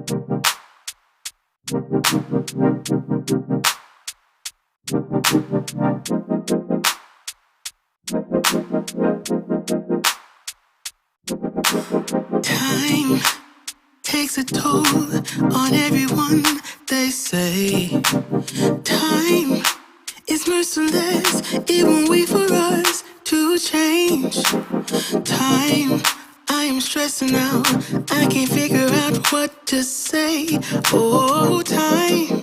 Time takes a toll on everyone, they say. Time is merciless, it won't wait for us to change. Time, I am stressing out, I can't figure out what to say. Oh, time,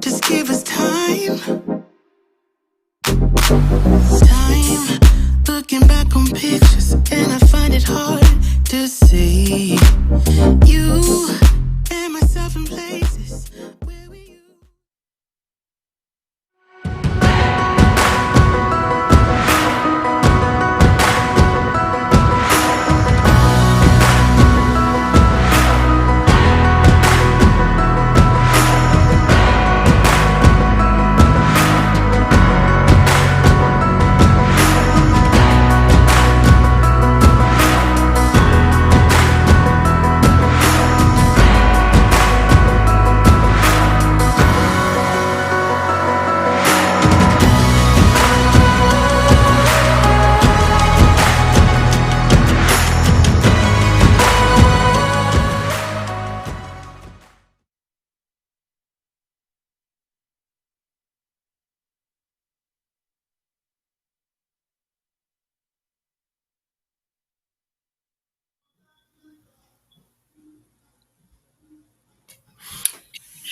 just give us time. Time, looking back on pictures, and I find it hard to see you and myself in places where we used.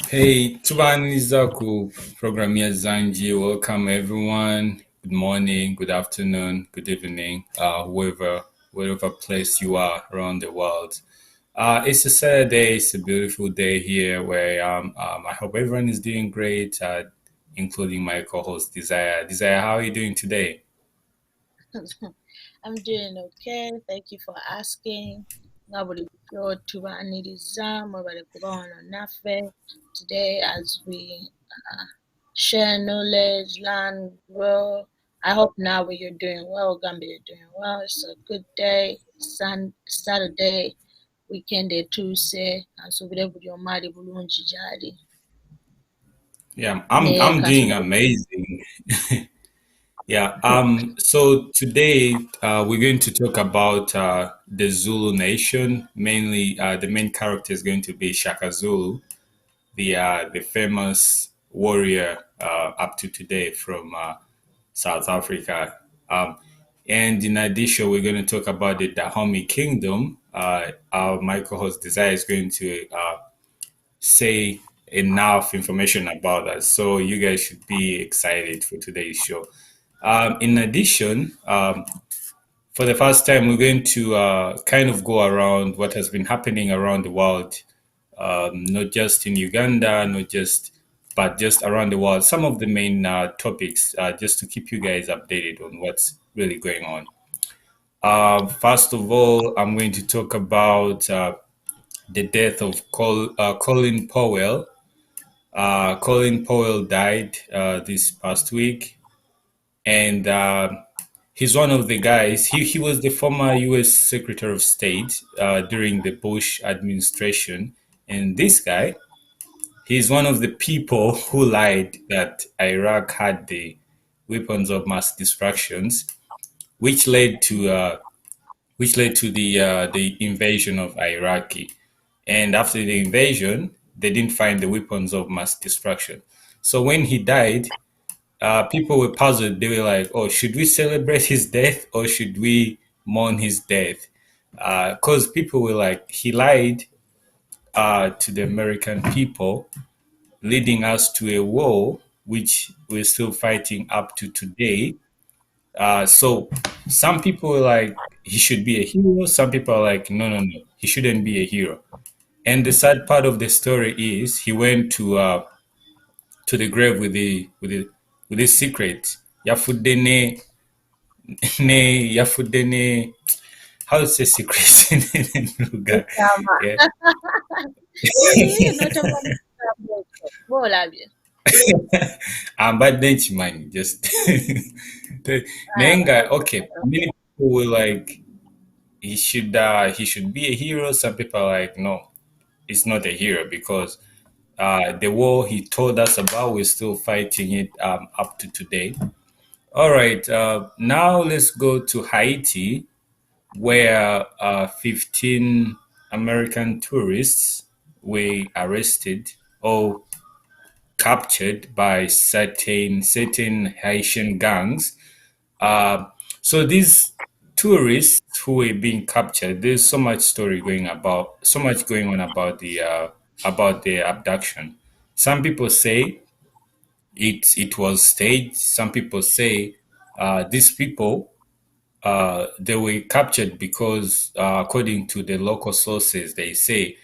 Hey, Tubani Zaku, program here Zanji. Welcome everyone. Good morning, good afternoon, good evening, wherever place you are around the world. It's a Saturday. It's a beautiful day here where I hope everyone is doing great, including my co-host Desire. Desire, how are you doing today? I'm doing okay. Thank you for asking. Nobody go to today as we share knowledge, learn, grow. I hope now you're doing well, Gambia, you're doing well. It's a good day. Saturday, weekend day Tuesday, and so we with your Mari Bulunji Jadi. Yeah, I'm doing amazing. Yeah. So today we're going to talk about the Zulu nation. Mainly, the main character is going to be Shaka Zulu, the famous warrior up to today from South Africa. And in addition, we're going to talk about the Dahomey Kingdom. Our my co-host Desire is going to say enough information about that, so you guys should be excited for today's show. In addition, for the first time, we're going to kind of go around what has been happening around the world, not just in Uganda, not just, but just around the world. Some of the main topics, just to keep you guys updated on what's really going on. First of all, I'm going to talk about the death of Colin Powell. Colin Powell died this past week, and he's one of the guys. He was the former U.S. Secretary of State during the Bush administration, and this guy, he's one of the people who lied that Iraq had the weapons of mass destructions, which led to the invasion of Iraqi. And after the invasion, they didn't find the weapons of mass destruction. So when he died, people were puzzled. They were like, "Oh, should we celebrate his death or should we mourn his death?" Because people were like, he lied to the American people, leading us to a war which we're still fighting up to today. So some people were like, he should be a hero. Some people are like, no, no, no, he shouldn't be a hero. And the sad part of the story is he went to the grave with his secret. Yafudene ne yafudene. How to say secret in Lugha? Yeah. But then man, just Nenga. Okay, many people were like he should be a hero. Some people are like no. is not a hero because the war he told us about, we're still fighting it up to today. All right, now let's go to Haiti, where 15 American tourists were arrested or captured by certain Haitian gangs. Uh, so these tourists who were being captured, there's so much going on about the abduction. Some people say it was staged. Some people say these people they were captured because, according to the local sources, they say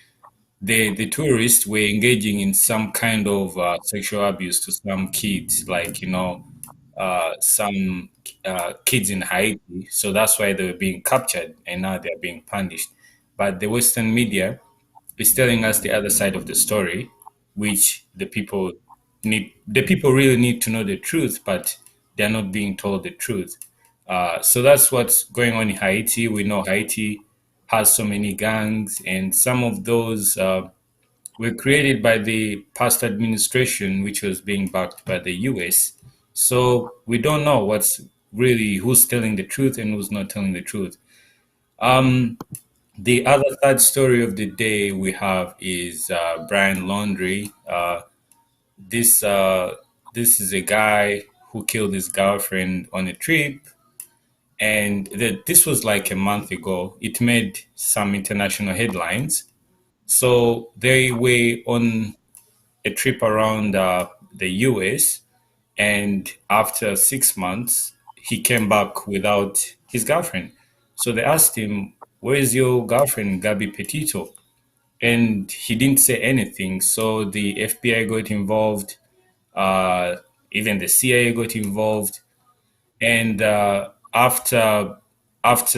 the tourists were engaging in some kind of sexual abuse to some kids, like some kids in Haiti. So that's why they were being captured, and now they're being punished. But the Western media is telling us the other side of the story, which the people really need to know the truth, but they're not being told the truth. So that's what's going on in Haiti. We know Haiti has so many gangs, and some of those were created by the past administration, which was being backed by the US. So we don't know who's telling the truth and who's not telling the truth. Um, the other third story of the day we have is Brian Laundrie. This uh, this is a guy who killed his girlfriend on a trip, and this was like a month ago. It made some international headlines. So they were on a trip around the US, and after 6 months, he came back without his girlfriend. So they asked him, "Where's your girlfriend, Gabby Petito?" And he didn't say anything. So the FBI got involved, uh, even the CIA got involved, and after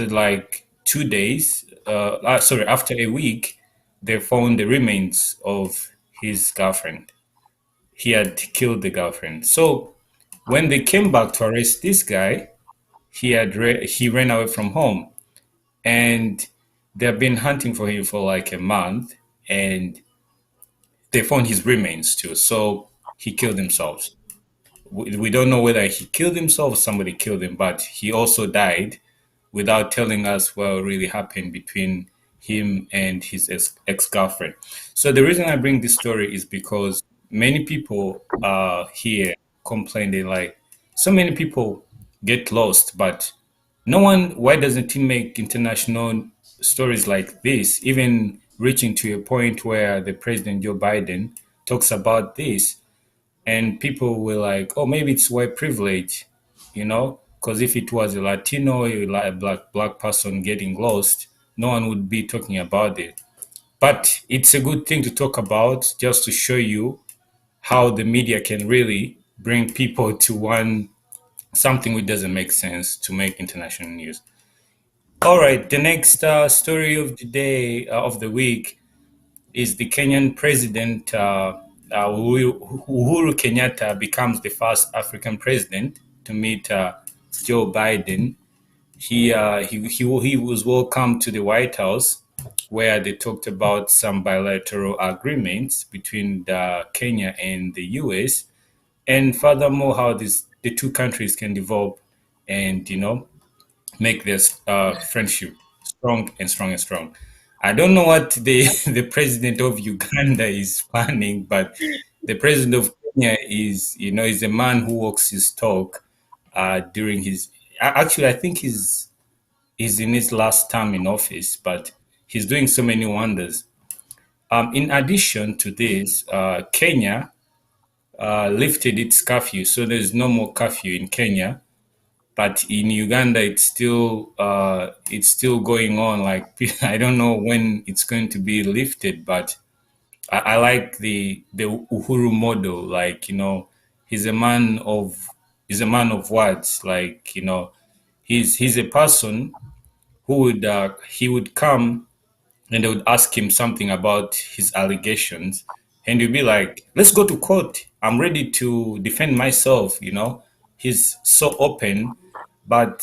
like 2 days, sorry, after a week, they found the remains of his girlfriend. He had killed the girlfriend. So when they came back to arrest this guy, he ran away from home, and they've been hunting for him for like a month, and they found his remains too. So he killed himself. We don't know whether he killed himself or somebody killed him, but he also died without telling us what really happened between him and his ex-girlfriend. So the reason I bring this story is because many people here complaining like so many people get lost, but no one. Why doesn't he make international stories like this, even reaching to a point where the President Joe Biden talks about this? And people were like, "Oh, maybe it's white privilege," because if it was a Latino, a black person getting lost, no one would be talking about it. But it's a good thing to talk about, just to show you how the media can really bring people to one something which doesn't make sense to make international news. All right, the next story of the day of the week is the Kenyan president, Uhuru Kenyatta, becomes the first African president to meet Joe Biden. He was welcomed to the White House, where they talked about some bilateral agreements between Kenya and the U.S. and furthermore how the two countries can develop and make this friendship strong and strong and strong. I don't know what the the president of Uganda is planning, but the president of Kenya is a man who walks his talk during his. Actually, I think he's in his last term in office, but he's doing so many wonders. In addition to this, Kenya lifted its curfew, so there's no more curfew in Kenya. But in Uganda, it's still going on. Like I don't know when it's going to be lifted, but I like the Uhuru model. Like he's a man of words. Like he's a person who would he would come and they would ask him something about his allegations, and he'd be like, "Let's go to court. I'm ready to defend myself." He's so open. But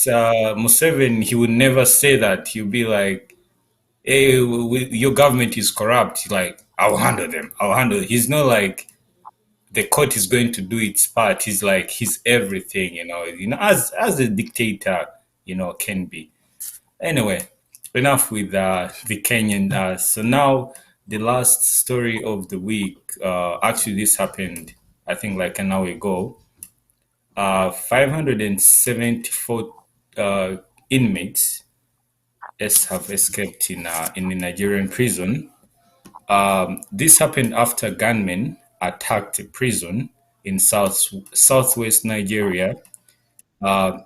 Museveni, he would never say that. He'll be like, "Hey, your government is corrupt." Like, I'll handle them. I'll handle it. He's not like the court is going to do its part. He's like he's everything, as a dictator, can be. Anyway, enough with the Kenyan. So now the last story of the week. Actually, this happened, I think, like an hour ago. 574 inmates have escaped in the Nigerian prison. This happened after gunmen attacked a prison in southwest Nigeria, and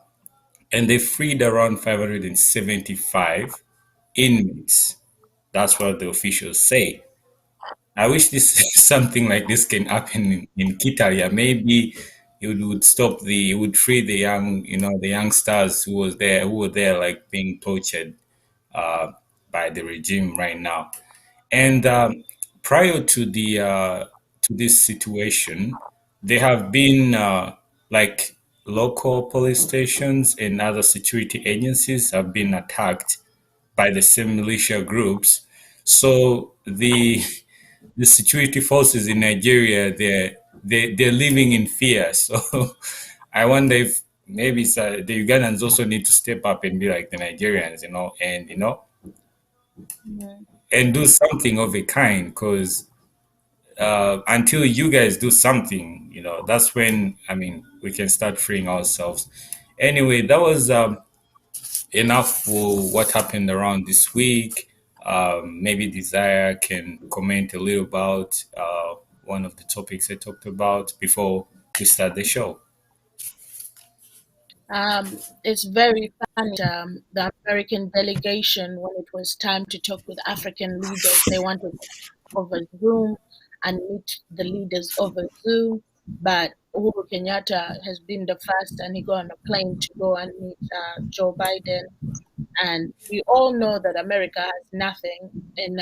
they freed around 575 inmates. That's what the officials say. I wish this something like this can happen in Kitaria. Maybe it would free the youngsters who were there like being tortured uh, by the regime right now. And prior to this situation, there have been like local police stations and other security agencies have been attacked by the same militia groups. So the security forces in Nigeria, they're living in fear. So I wonder if maybe the Ugandans also need to step up and be like the Nigerians, Mhm. and do something of a kind. Because until you guys do something, that's when we can start freeing ourselves. Anyway, that was enough for what happened around this week. Maybe Desire can comment a little about one of the topics I talked about before we start the show. It's very funny. The American delegation, when it was time to talk with African leaders, they wanted to over Zoom and meet the leaders over Zoom. But Uhuru Kenyatta has been the first, and he got on a plane to go and meet Joe Biden. And we all know that America has nothing in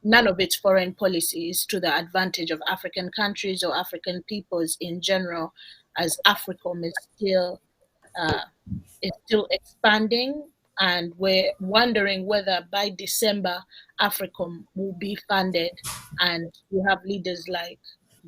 none of its foreign policies to the advantage of African countries or African peoples in general, as AFRICOM uh, is still expanding, and we're wondering whether by December AFRICOM will be funded. And you have leaders like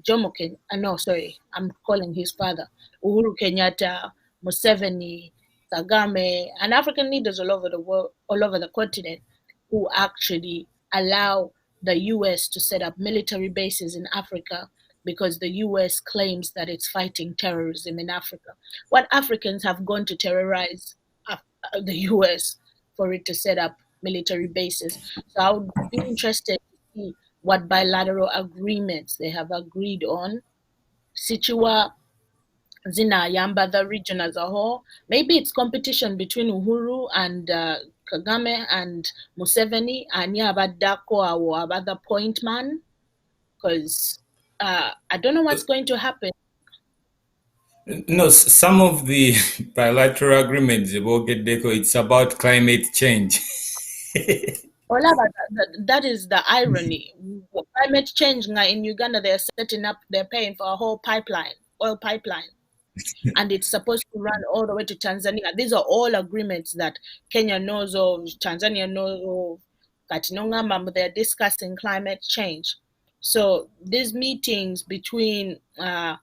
Jomo no, sorry, I'm calling his father, Uhuru Kenyatta, Museveni, Kagame, and African leaders all over the world, all over the continent, who actually allow the US to set up military bases in Africa because the US claims that it's fighting terrorism in Africa. What Africans have gone to terrorize the US for it to set up military bases? So I would be interested to see what bilateral agreements they have agreed on. Situa Zina Yamba, the region as a whole. Maybe it's competition between Uhuru and Kagame and Museveni and Yabadako or other point man, because I don't know what's going to happen. No, some of the bilateral agreements about Gedeko, it's about climate change. Olaba, that is the irony. Climate change in Uganda, they're setting up, they're paying for a whole pipeline, oil pipeline, and it's supposed to run all the way to Tanzania. These are all agreements that Kenya knows of, Tanzania knows of, Katinongama, they're discussing climate change. So these meetings between the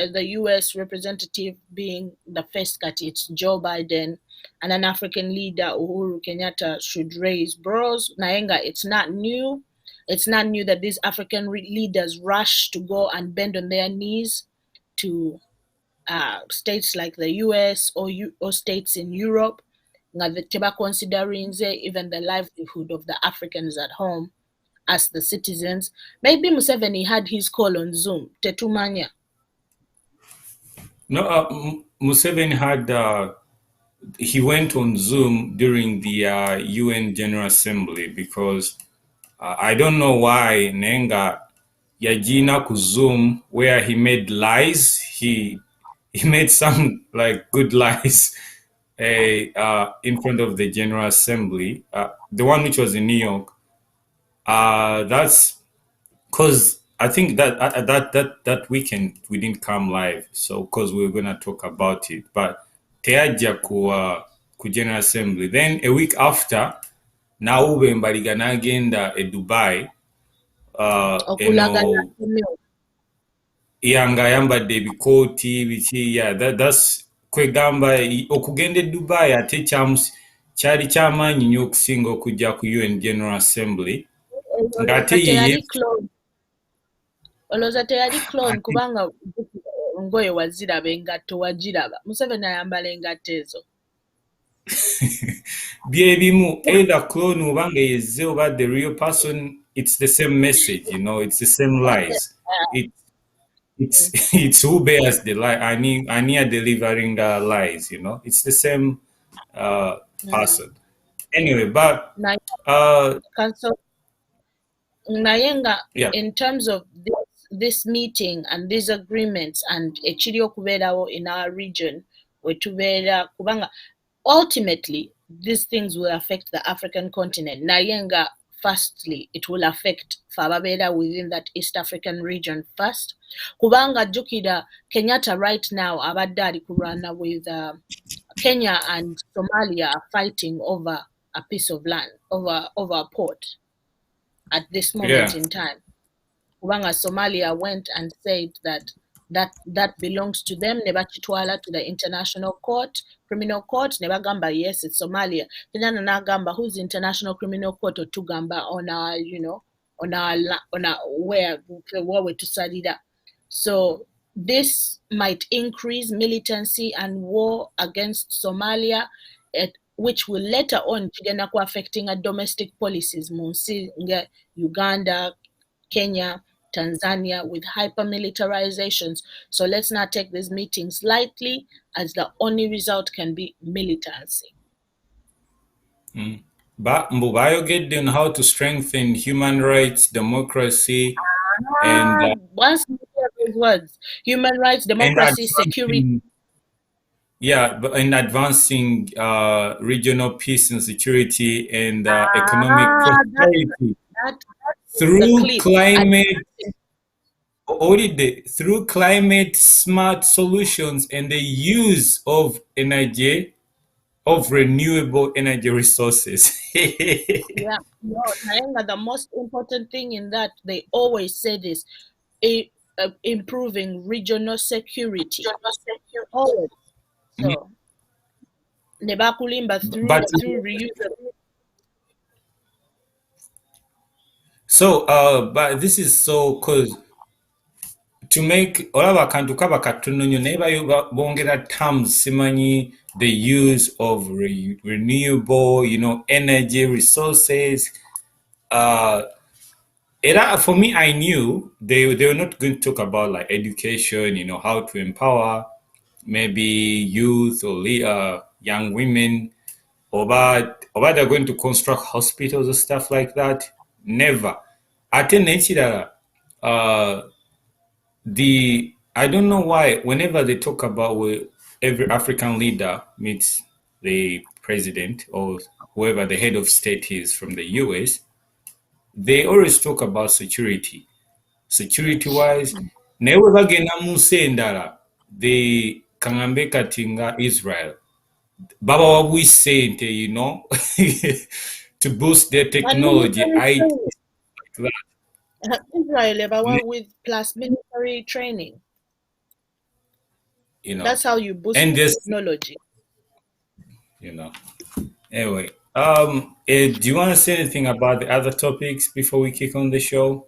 U.S. representative being the first cat, it's Joe Biden, and an African leader, Uhuru Kenyatta, should raise bros. Naenga, it's not new. It's not new that these African leaders rush to go and bend on their knees to states like the US or states in Europe. Nga considering even the livelihood of the Africans at home as the citizens. Maybe Museveni had his call on Zoom. Tetumanya. No, Museveni had he went on Zoom during the UN General Assembly because I don't know why Nenga Yajina ku Zoom where he made lies. He made some like good lies in front of the General Assembly, the one which was in New York. That's because I think that weekend we didn't come live, so because we were gonna talk about it, but teaja ku General Assembly. Then a week after, now ube mbaligana agenda Dubai nga ayambadde ebikooti biki that's kwegamba okugenda e Dubai ate kyali kyamaanyi nnyo okusinga okujja ku UN General Assembly ng'ate olowooza teyali clone kubanga ngoye waziraba engatto wagiraba Museveni ayambala engatto ezo byebimu either clone oba nga yezze oba the real person it's the same message it's the same lies it's who bears the lie ani are delivering lies it's the same person anyway but in terms of this meeting and these agreements and ekiri okubeerawo in our region wetubeera kubanga ultimately these things will affect the African continent naye nga firstly it will affect ababeera within that East African region first kubanga jjukira Kenyatta right now abadde ali kulwana with Kenya and Somalia are fighting over a piece of land over a port at this moment in time kubanga Somalia went and said that belongs to them ne bakitwala to the international court criminal court ne bagamba yes it's Somalia Kenya n'agamba who's international criminal court otugamba on our on our where we tusalira so this might increase militancy and war against Somalia which will later on kigenda ku affecting domestic policies mu nsi nga Uganda Kenya Tanzania with hyper-militarizations. So let's not take these meetings lightly as the only result can be militancy. But bayogedde on how to strengthen human rights, democracy, and once you hear those words, human rights, democracy, security. Yeah, but in advancing regional peace and security and economic prosperity. Through climate smart solutions and the use of energy, of renewable energy resources. Yeah, no, the most important thing in that, they always say this, improving regional security. Always. So, nebakulimba through reusable. So, but this is so because to make olaba akantu kaba katono nnyo naye bongera terms simanyi the use of renewable energy resources for me I knew they were not going to talk about like education how to empower maybe youth or young women or they're going to construct hospitals or stuff like that. Never. Ate nekirala I don't know why whenever they talk about every African leader meets the president or whoever the head of state is from the US, they always talk about security wise naye bwe bagenda mu nsi endala the kangambe kati nga Israel babawa bwi sente to boost their technology. Israel with plus military training. That's how you boost technology. Anyway, do you want to say anything about the other topics before we kick on the show?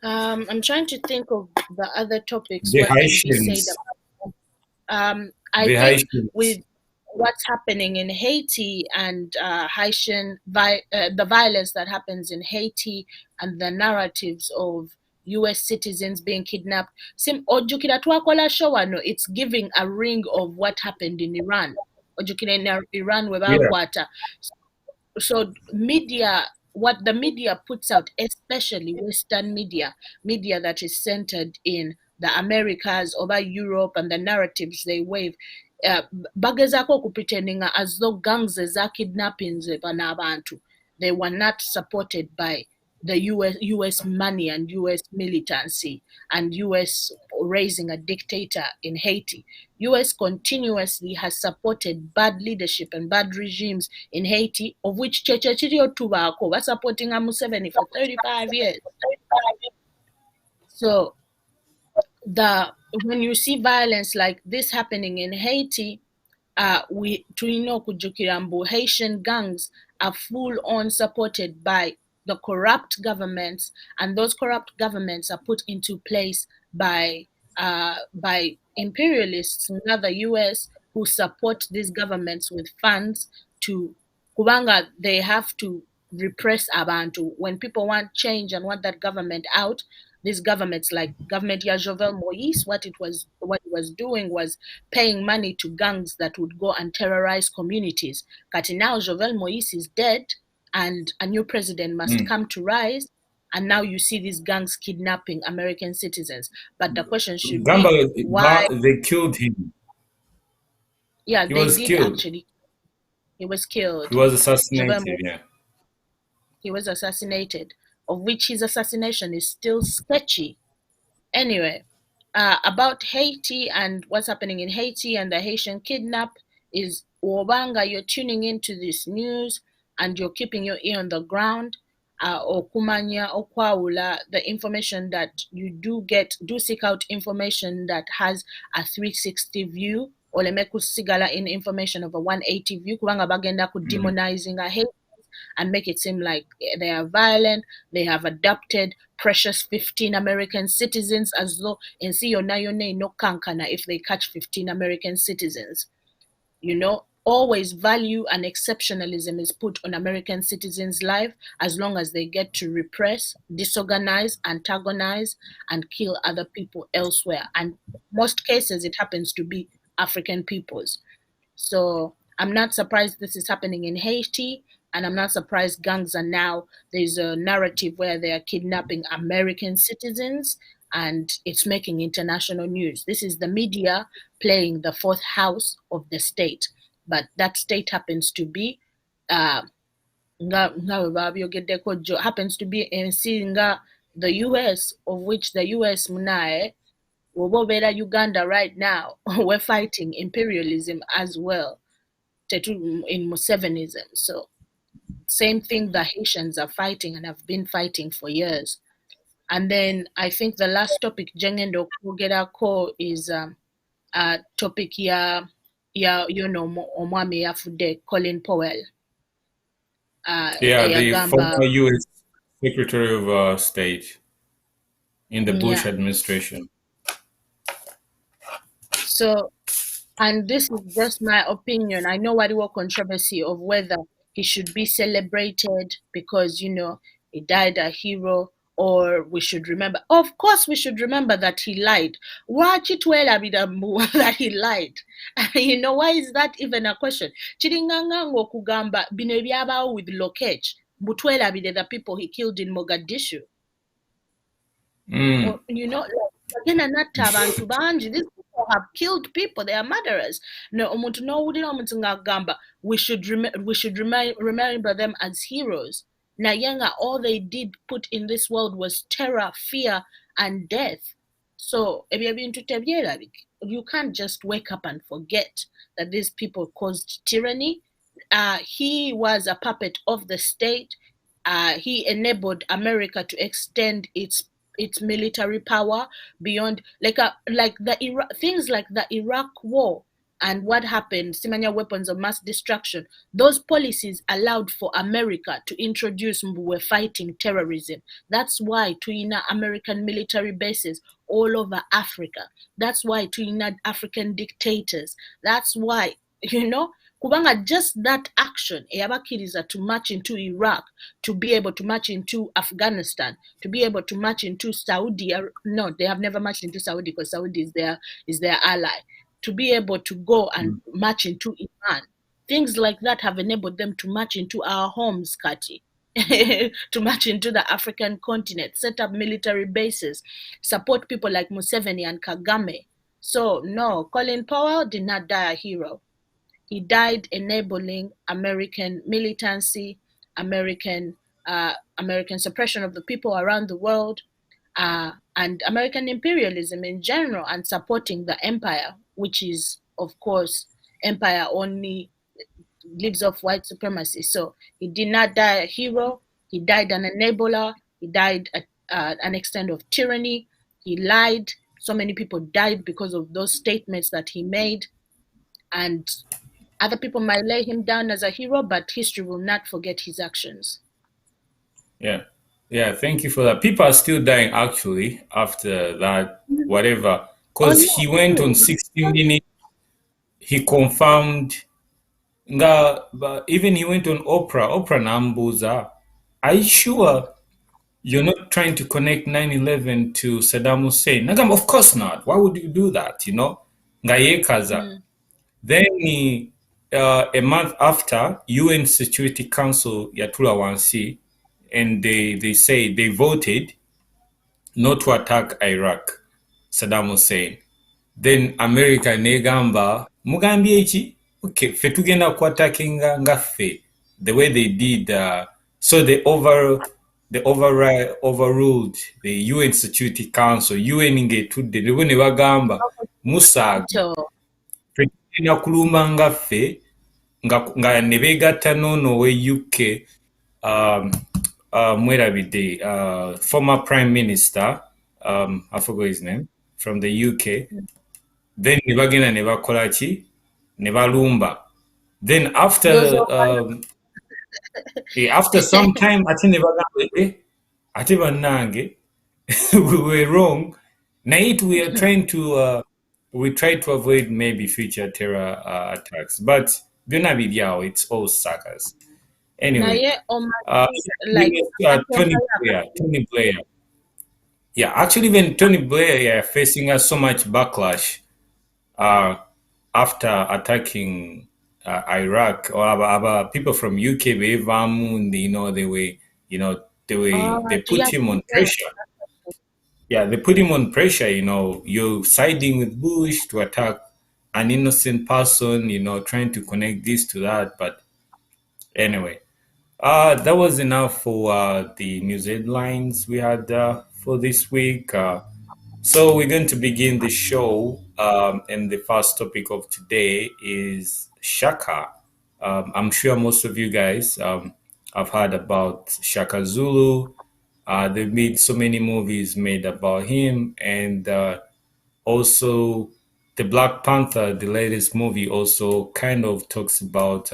I'm trying to think of the other topics. The what Haitians. can be said about I think Haitians. With what's happening in Haiti and Haitian the violence that happens in Haiti and the narratives of US citizens being kidnapped. Ojukira twakola show wano, it's giving a ring of what happened in Iran. Ojukira in Iran webakwata. So media, what the media puts out, especially Western media that is centered in the Americas, over Europe, and the narratives they wave, bagezako kupretendinga as though gangs za kidnappings bana abantu. They were not supported by the US money and US militancy and US raising a dictator in Haiti. US continuously has supported bad leadership and bad regimes in Haiti, of which Cheche Chirio Tubako was supporting Museveni for 35 years. So when you see violence like this happening in Haiti, we tuino kujukirambu Haitian gangs are full on supported by the corrupt governments, and those corrupt governments are put into place by imperialists, another US, who support these governments with funds to kubanga they have to repress abantu. When people want change and want that government out, these governments like government ya Jovenel Moise, what it was doing was paying money to gangs that would go and terrorize communities. But now Jovenel Moise is dead and a new president must come to rise. And now you see these gangs kidnapping American citizens. But the question should be why they killed him. Yeah, he they was did killed. actually. He was killed. He was assassinated, yeah. He was assassinated, of which his assassination is still sketchy. Anyway, about Haiti and what's happening in Haiti and the Haitian kidnap is Wobanga, you're tuning into this news and you're keeping your ear on the ground. Or Kumanya or Kwaula, the information that you do seek out information that has a 360 view, or lemeku sigala in information of a 180 view, kubanga bagenda ku demonizing a hate and make it seem like they are violent. They have adopted precious 15 American citizens as though in Siyonayone no kankana if they catch 15 American citizens. You know, always value and exceptionalism is put on American citizens' life as long as they get to repress, disorganize, antagonize, and kill other people elsewhere. And most cases, it happens to be African peoples. So I'm not surprised this is happening in Haiti, and I'm not surprised gangs are now, there's a narrative where they are kidnapping American citizens, and it's making international news. This is the media playing the fourth house of the state, but that state happens to be happens to be in the US, of which the US munae Uganda right now. We're fighting imperialism as well in Musevenism. So same thing the Haitians are fighting and have been fighting for years. And then I think the last topic Jengendo Kogerako is topic ya omwami yafude Colin Powell. The former US Secretary of State in the Bush administration. So, and this is just my opinion. I know what the controversy of whether he should be celebrated because, he died a hero, or we should remember. Of course, we should remember that he lied. Watch it well, that he lied. Why is that even a question? Chiringangango kugamba bino byabaawo with Lokech. Butwela bide the people he killed in Mogadishu. Or, these people have killed people. They are murderers. We should remember them as heroes. Nayanga, all they did put in this world was terror, fear, and death. So you can't just wake up and forget that these people caused tyranny. He was a puppet of the state. He enabled America to extend its military power beyond things like the Iraq War and what happened, Simanya weapons of mass destruction. Those policies allowed for America to introduce Mbuwe fighting terrorism. That's why tuina American military bases all over Africa. That's why tuina African dictators. That's why, kubanga just that action eyabakiriza to march into Iraq, to be able to march into Afghanistan, to be able to march into Saudi. No, they have never marched into Saudi because Saudi is their ally. To be able to go and march into Iran, things like that have enabled them to march into our homes, Kati, to march into the African continent, set up military bases, support people like Museveni and Kagame. So no, Colin Powell did not die a hero. He died enabling American militancy, American American suppression of the people around the world, and American imperialism in general, and supporting the empire, which is, of course, empire only lives off white supremacy. So he did not die a hero. He died an enabler. He died at an extent of tyranny. He lied. So many people died because of those statements that he made. And other people might lay him down as a hero, but history will not forget his actions. Yeah. Yeah, thank you for that. People are still dying actually after that, whatever. Oh, Because no, he went on really? 60 Minutes, he confirmed, but even he went on Oprah Nambuza. Are you sure you're not trying to connect 9/11 to Saddam Hussein? Nagam, of course not. Why would you do that, you know? Ngayekaza. Mm. Then a month after, UN Security Council Yatula Wansi, and they say they voted not to attack Iraq, Saddam Hussein. Then America negamba mugambye eki, okay, fe tugenda kuattakinga ngaffe, the way they did. So overruled the UN Security Council. UN ng'etudde ne bagamba musaaga So, fe tugenda kulumba ngaffe, nga ne beegatta n'ono ow'e UK, um, mwerabidde, former Prime Minister, I forgot his name, from the UK. Then ne bagenda ne bakola ki? Ne balumba. Then those are after some time ate ne bagamba ate bannange we were wrong. Naye we are trying to we try to avoid maybe future terror attacks, but byonna biri awo, it's all suckers. Anyway, naye like Tony Blair. Yeah, actually, even Tony Blair, yeah, facing us so much backlash uh, after attacking Iraq, or people from UK, they put him on pressure. Yeah, they put him on pressure. You're siding with Bush to attack an innocent person. Trying to connect this to that, but anyway. That was enough for the news headlines we had for this week. So we're going to begin the show, and the first topic of today is Shaka. I'm sure most of you guys have heard about Shaka Zulu. They've made so many movies made about him, and also the Black Panther, the latest movie, also kind of talks about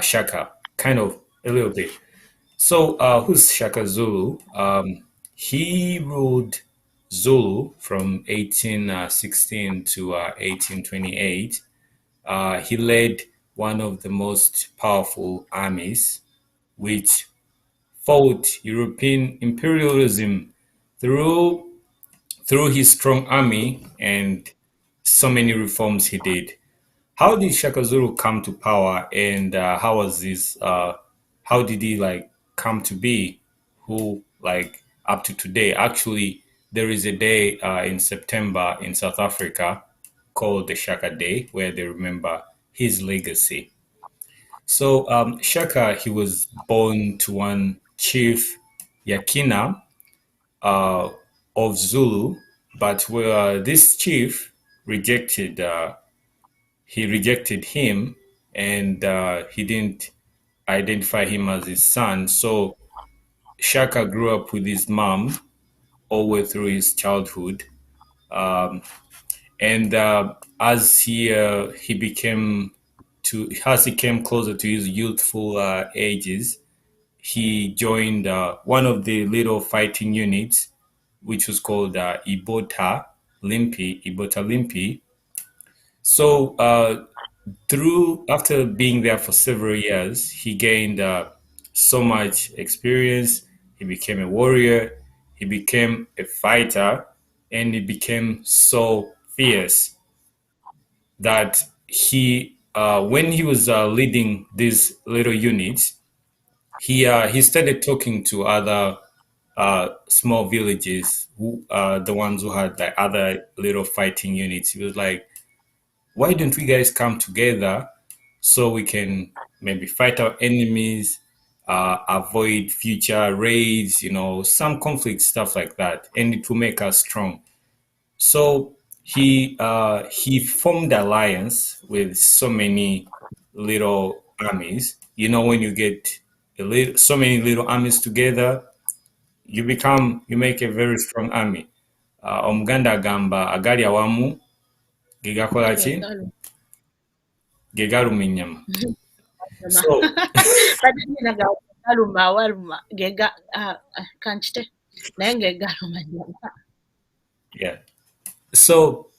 Shaka, kind of a little bit. So, who's Shaka Zulu? He ruled Zulu from 1816 to 1828. He led one of the most powerful armies, which fought European imperialism through through his strong army and so many reforms he did. How did Shaka Zulu come to power, and how was this? How did he come to be? Who up to today? Actually, there is a day in September in South Africa called the Shaka Day, where they remember his legacy. So Shaka, he was born to one chief Yakina uh, of Zulu, but where this chief rejected. He rejected him, and he didn't identify him as his son. So Shaka grew up with his mom all the way through his childhood, um, and as he came closer to his youthful ages, he joined one of the little fighting units, which was called Ibota Limpi. So after being there for several years, he gained so much experience. He became a warrior. He became a fighter, and he became so fierce that when he was leading these little units, he started talking to other small villages, the ones who had other little fighting units. He was like, "Why don't we guys come together so we can maybe fight our enemies avoid future raids, some conflict stuff like that, and it will make us strong. So he formed alliance with so many little armies. When you get so many little armies together, you make a very strong army. Omuganda agamba agali awamu ge gakola ki? Ge galuma ennyama. So galuma waluma kanchite naye ng'egaluma nnyama. yeah. So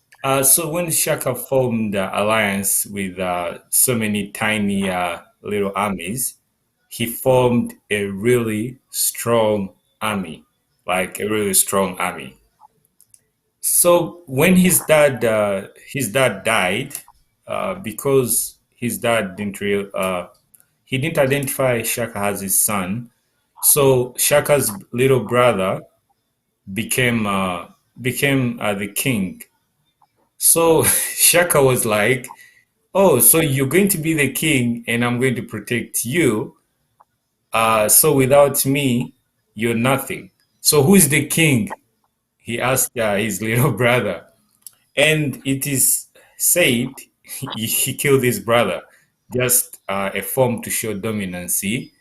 when Shaka formed the alliance with so many tiny little armies, he formed a really strong army, like a really strong army. So when his dad died, because his dad he didn't identify Shaka as his son. So Shaka's little brother became the king. So Shaka was like, "Oh, so you're going to be the king, and I'm going to protect you. So without me, you're nothing. So who is the king?" He asked his little brother, and it is said he killed his brother, just a form to show dominancy,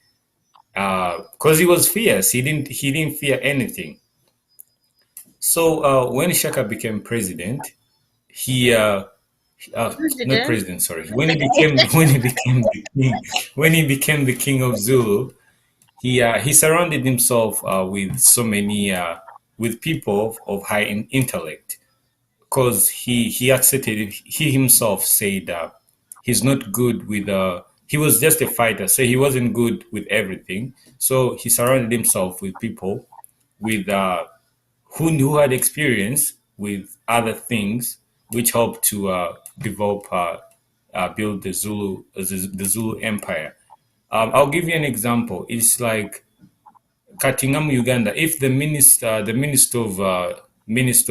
because he was fierce. He didn't fear anything. So when Shaka became president, he not President. president, sorry. When he became the king, when he became the king of Zulu, he surrounded himself with so many with people of high intellect, because he accepted it. He himself said he's not good with he was just a fighter, so he wasn't good with everything. So he surrounded himself with people with who had experience with other things, which helped to develop build the Zulu Empire. I'll give you an example. It's like Katingamu, Uganda. If the minister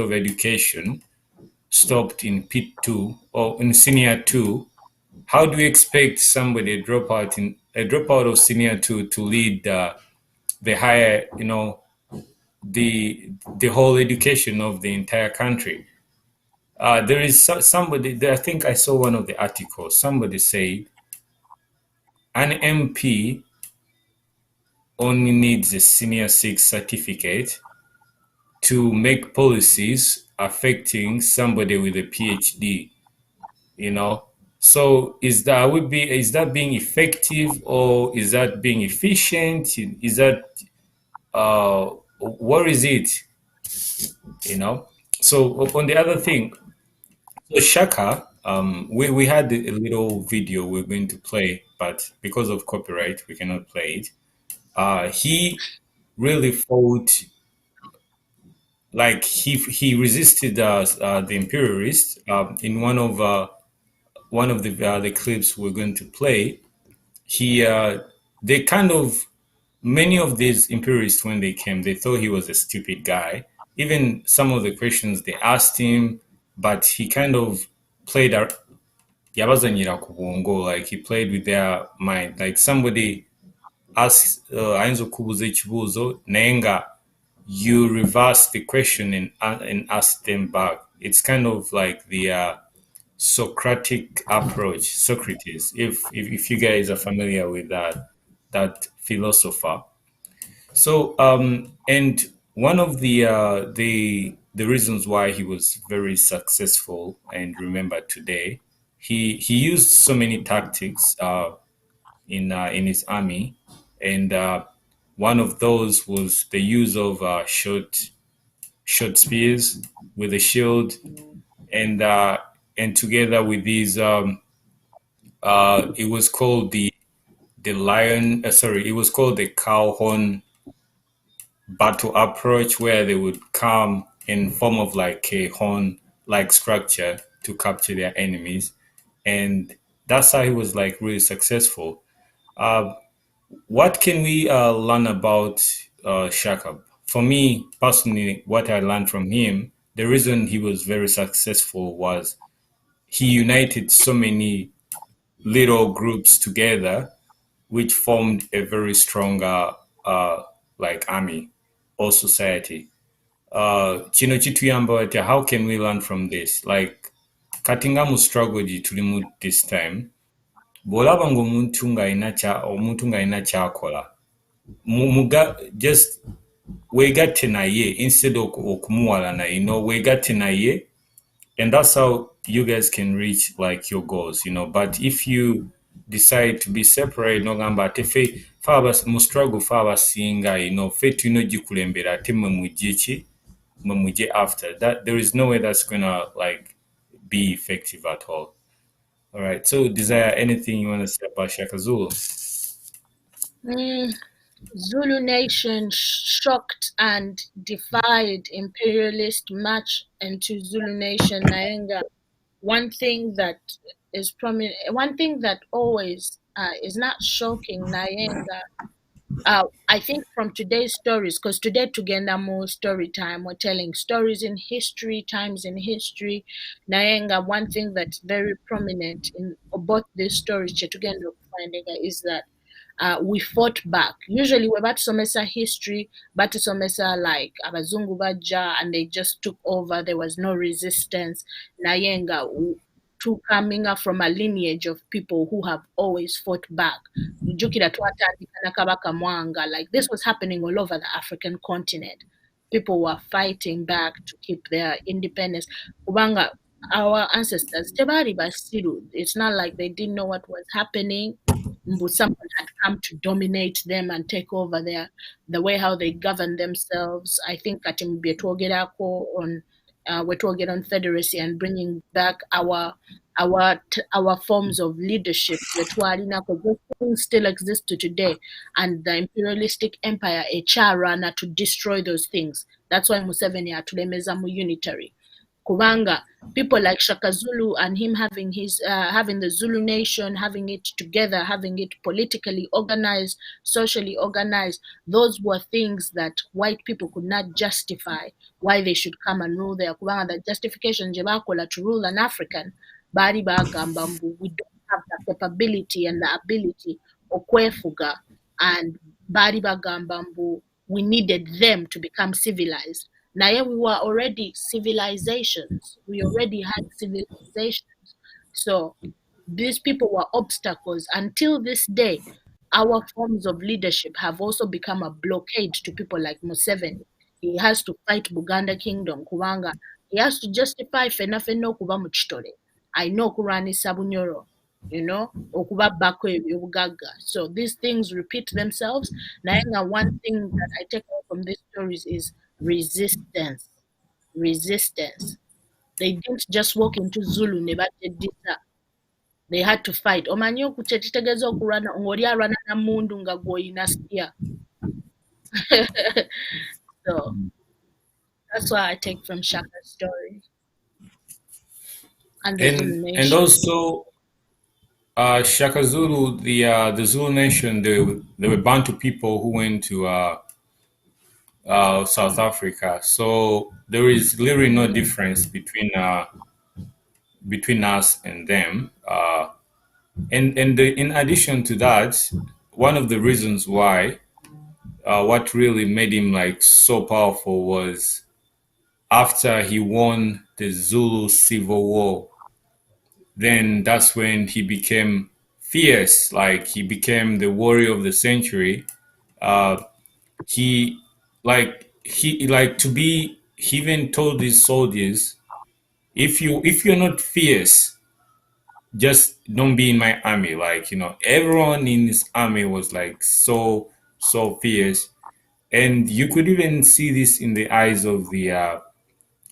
of education stopped in P2 or in senior two, how do you expect somebody a dropout of senior two to lead the higher, the whole education of the entire country? There is somebody. I think I saw one of the articles. Somebody said an MP only needs a senior six certificate to make policies affecting somebody with a PhD. So is that being effective, or is that being efficient? Is that what is it? So on the other thing, so Shaka, we had a little video we're going to play, but because of copyright we cannot play it. He really fought, like he resisted the imperialists in one of the clips we're going to play. He they kind of Many of these imperialists, when they came, they thought he was a stupid guy. Even some of the questions they asked him, but he kind of played yabazanyira ku bwongo, like he played with their mind. Like somebody asks ayinza okubuuza ekibuuzo naye nga you reverse the question and ask them back. It's kind of like the Socratic approach, Socrates. If you guys are familiar with that philosopher. So and one of the reasons why he was very successful and remembered today, he used so many tactics in his army, and one of those was the use of short spears with a shield, and together with these it was called the lion. Sorry, it was called the cow horn battle approach, where they would come in form of like a horn like structure to capture their enemies, and that's how he was like really successful. What can we learn about Shaka? For me personally, what I learned from him, the reason he was very successful was he united so many little groups together which formed a very strong like army or society. Kino kituyamba ati, how can we learn from this? Like katinga mu struggle gye tulimu this time, bw'olaba ng'omuntu ng'alina ky'akola, just weegatte naye instead of okumuwala naye, weegatte naye, and that's how you guys can reach like your goals, But if you decide to be separate, nogamba ate fe mu struggle fe abasinga, fe tulina ogikulembera ate mwe after that, there is no way that's gonna like be effective at all. All right. So, Desire, anything you want to say about Shaka Zulu? Zulu nation shocked and defied imperialist march into Zulu nation Naenga. One thing that is prominent, one thing that always is not shocking Naenga. I think from today's stories, because today together more story time, we're telling stories in history, times in history. Naenga, one thing that's very prominent in both these stories, Chetugendo finding is that we fought back. Usually we're about somesa history, but somesa like abazungu baja and they just took over. There was no resistance. Nayenga to coming up from a lineage of people who have always fought back. Like this was happening all over the African continent. People were fighting back to keep their independence. Ubanga, our ancestors, it's not like they didn't know what was happening, but someone had come to dominate them and take over the way how they govern themselves. I think at on we're talking on federacy and bringing back our forms of leadership. Those things still exist to today, and the imperialistic empire a charana to destroy those things. That's why Museveni atulemeza mu unitary. Kubanga, people like Shaka Zulu and him having having the Zulu nation, having it together, having it politically organized, socially organized, those were things that white people could not justify why they should come and rule there. Kubanga, the justification jebakola to rule an African, bari bagamba mbu we don't have the capability and the ability okwefuga, and bari bagamba mbu we needed them to become civilized. Now we were already civilizations. We already had civilizations. So these people were obstacles. Until this day, our forms of leadership have also become a blockade to people like Museveni. He has to fight Buganda Kingdom, Kubanga. He has to justify fenafeno kuba muchitole. I know Kurani Sabunyoro, okuba bakwe yobugaga. So these things repeat themselves. Now, one thing that I take away from these stories is resistance. They didn't just walk into Zulu nebatedisa. They had to fight. Omanyi okutegeeza okulwana ng'oli alwana na mundu nga gw'olina spear. So that's what I take from Shaka's story. And the Zulu nation. And also Shaka Zulu, the Zulu nation, they were Bantu people who went to South Africa. So there is literally no difference between us and them. And in addition to that, one of the reasons why what really made him like so powerful was after he won the Zulu Civil War. Then that's when he became fierce. Like he became the warrior of the century. He even told his soldiers, if you're not fierce, just don't be in my army. Like, everyone in his army was like so fierce, and you could even see this in the eyes of the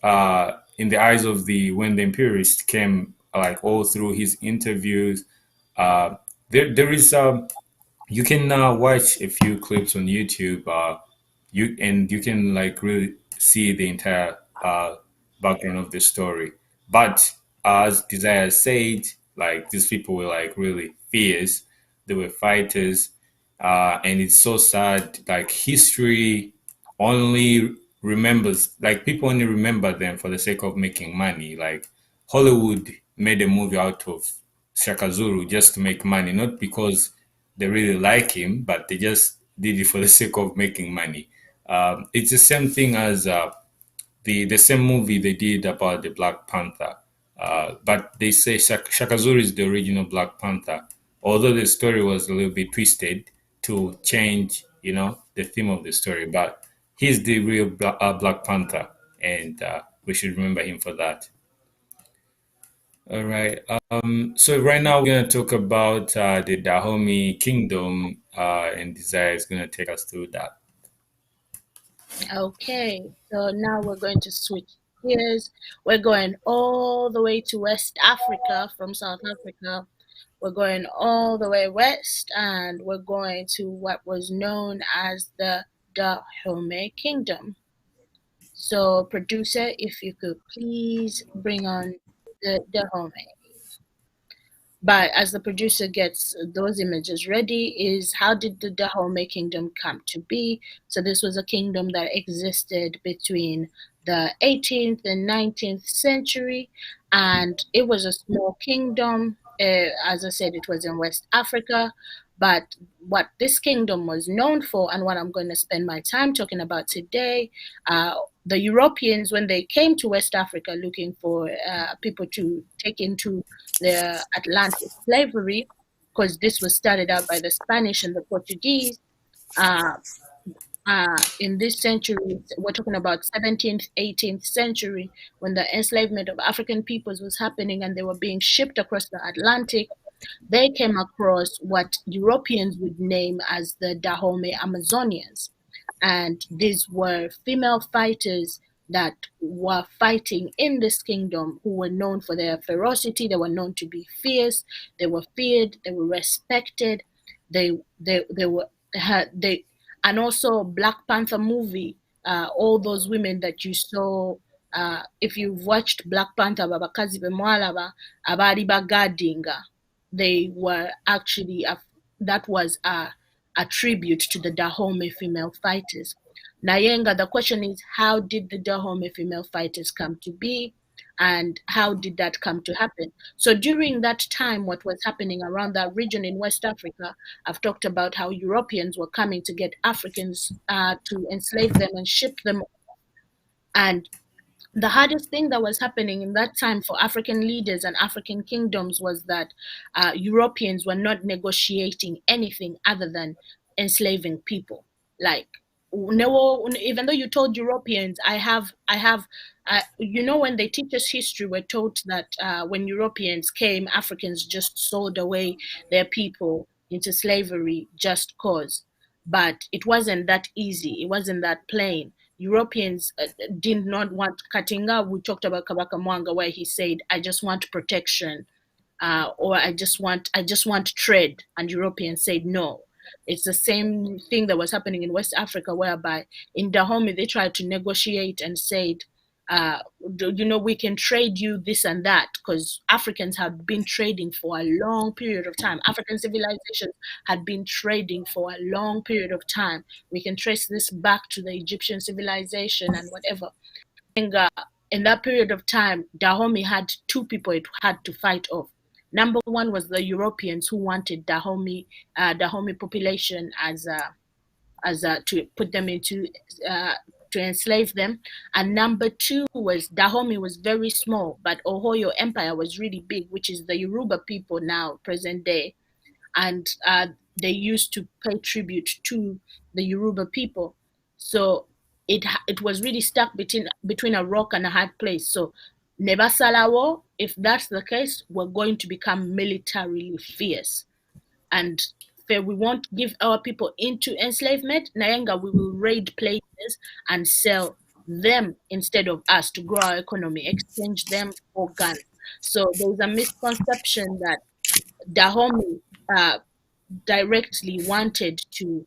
when the imperialists came, like all through his interviews. There is you can watch a few clips on YouTube. You can like really see the entire background of the story. But as Desire said, like these people were like really fierce. They were fighters, and it's so sad. Like history only remembers, like people only remember them for the sake of making money. Like Hollywood made a movie out of Shaka Zulu just to make money, not because they really like him, but they just did it for the sake of making money. It's the same thing as the same movie they did about the Black Panther. But they say Shaka Zulu is the original Black Panther, although the story was a little bit twisted to change, the theme of the story. But he's the real Black Panther, and we should remember him for that. All right. So right now we're gonna talk about the Dahomey Kingdom, and Desire is gonna take us through that. Okay, so now we're going to switch gears. We're going all the way to West Africa from South Africa. We're going all the way west, and we're going to what was known as the Dahomey Kingdom. So, producer, if you could please bring on the Dahomey. But as the producer gets those images ready, is how did the Dahomey Kingdom come to be? So this was a kingdom that existed between the 18th and 19th century, and it was a small kingdom. As I said, it was in West Africa. But what this kingdom was known for, and what I'm going to spend my time talking about today, the Europeans, when they came to West Africa looking for people to take into the Atlantic slavery, because this was started out by the Spanish and the Portuguese. Uh, in this century, we're talking about 17th, 18th century, when the enslavement of African peoples was happening and they were being shipped across the Atlantic, they came across what Europeans would name as the Dahomey Amazonians. And these were female fighters that were fighting in this kingdom who were known for their ferocity. They were known to be fierce. They were feared. They were respected. They were they and also Black Panther movie. All those women that you saw. If you've watched Black Panther, babakazi bemwalaba abari bagadinga, they were actually that was a tribute to the Dahomey female fighters. Nayenga, the question is, how did the Dahomey female fighters come to be? And how did that come to happen? So during that time, what was happening around that region in West Africa, I've talked about how Europeans were coming to get Africans to enslave them and ship them. And the hardest thing that was happening in that time for African leaders and African kingdoms was that Europeans were not negotiating anything other than enslaving people. Like, no, even though you told Europeans, when they teach us history, we're taught that when Europeans came, Africans just sold away their people into slavery just cause. But it wasn't that easy. It wasn't that plain. Europeans did not want Katinga. We talked about Kabaka Mwanga, where he said, "I just want protection," or "I just want trade," and Europeans said no. It's the same thing that was happening in West Africa, whereby in Dahomey they tried to negotiate and said, we can trade you this and that, because Africans have been trading for a long period of time. African civilizations had been trading for a long period of time. We can trace this back to the Egyptian civilization and whatever. And, in that period of time, Dahomey had two people it had to fight off. Number one was the Europeans who wanted Dahomey population as to put them into to enslave them. And number two was Dahomey was very small, but Ohoyo Empire was really big, which is the Yoruba people now, present day. And they used to pay tribute to the Yoruba people. So it was really stuck between a rock and a hard place. So Nebasalawo, if that's the case, we're going to become militarily fierce. And we won't give our people into enslavement. Nayenga, we will raid places and sell them instead of us to grow our economy, exchange them for guns. So there's a misconception that Dahomey directly wanted to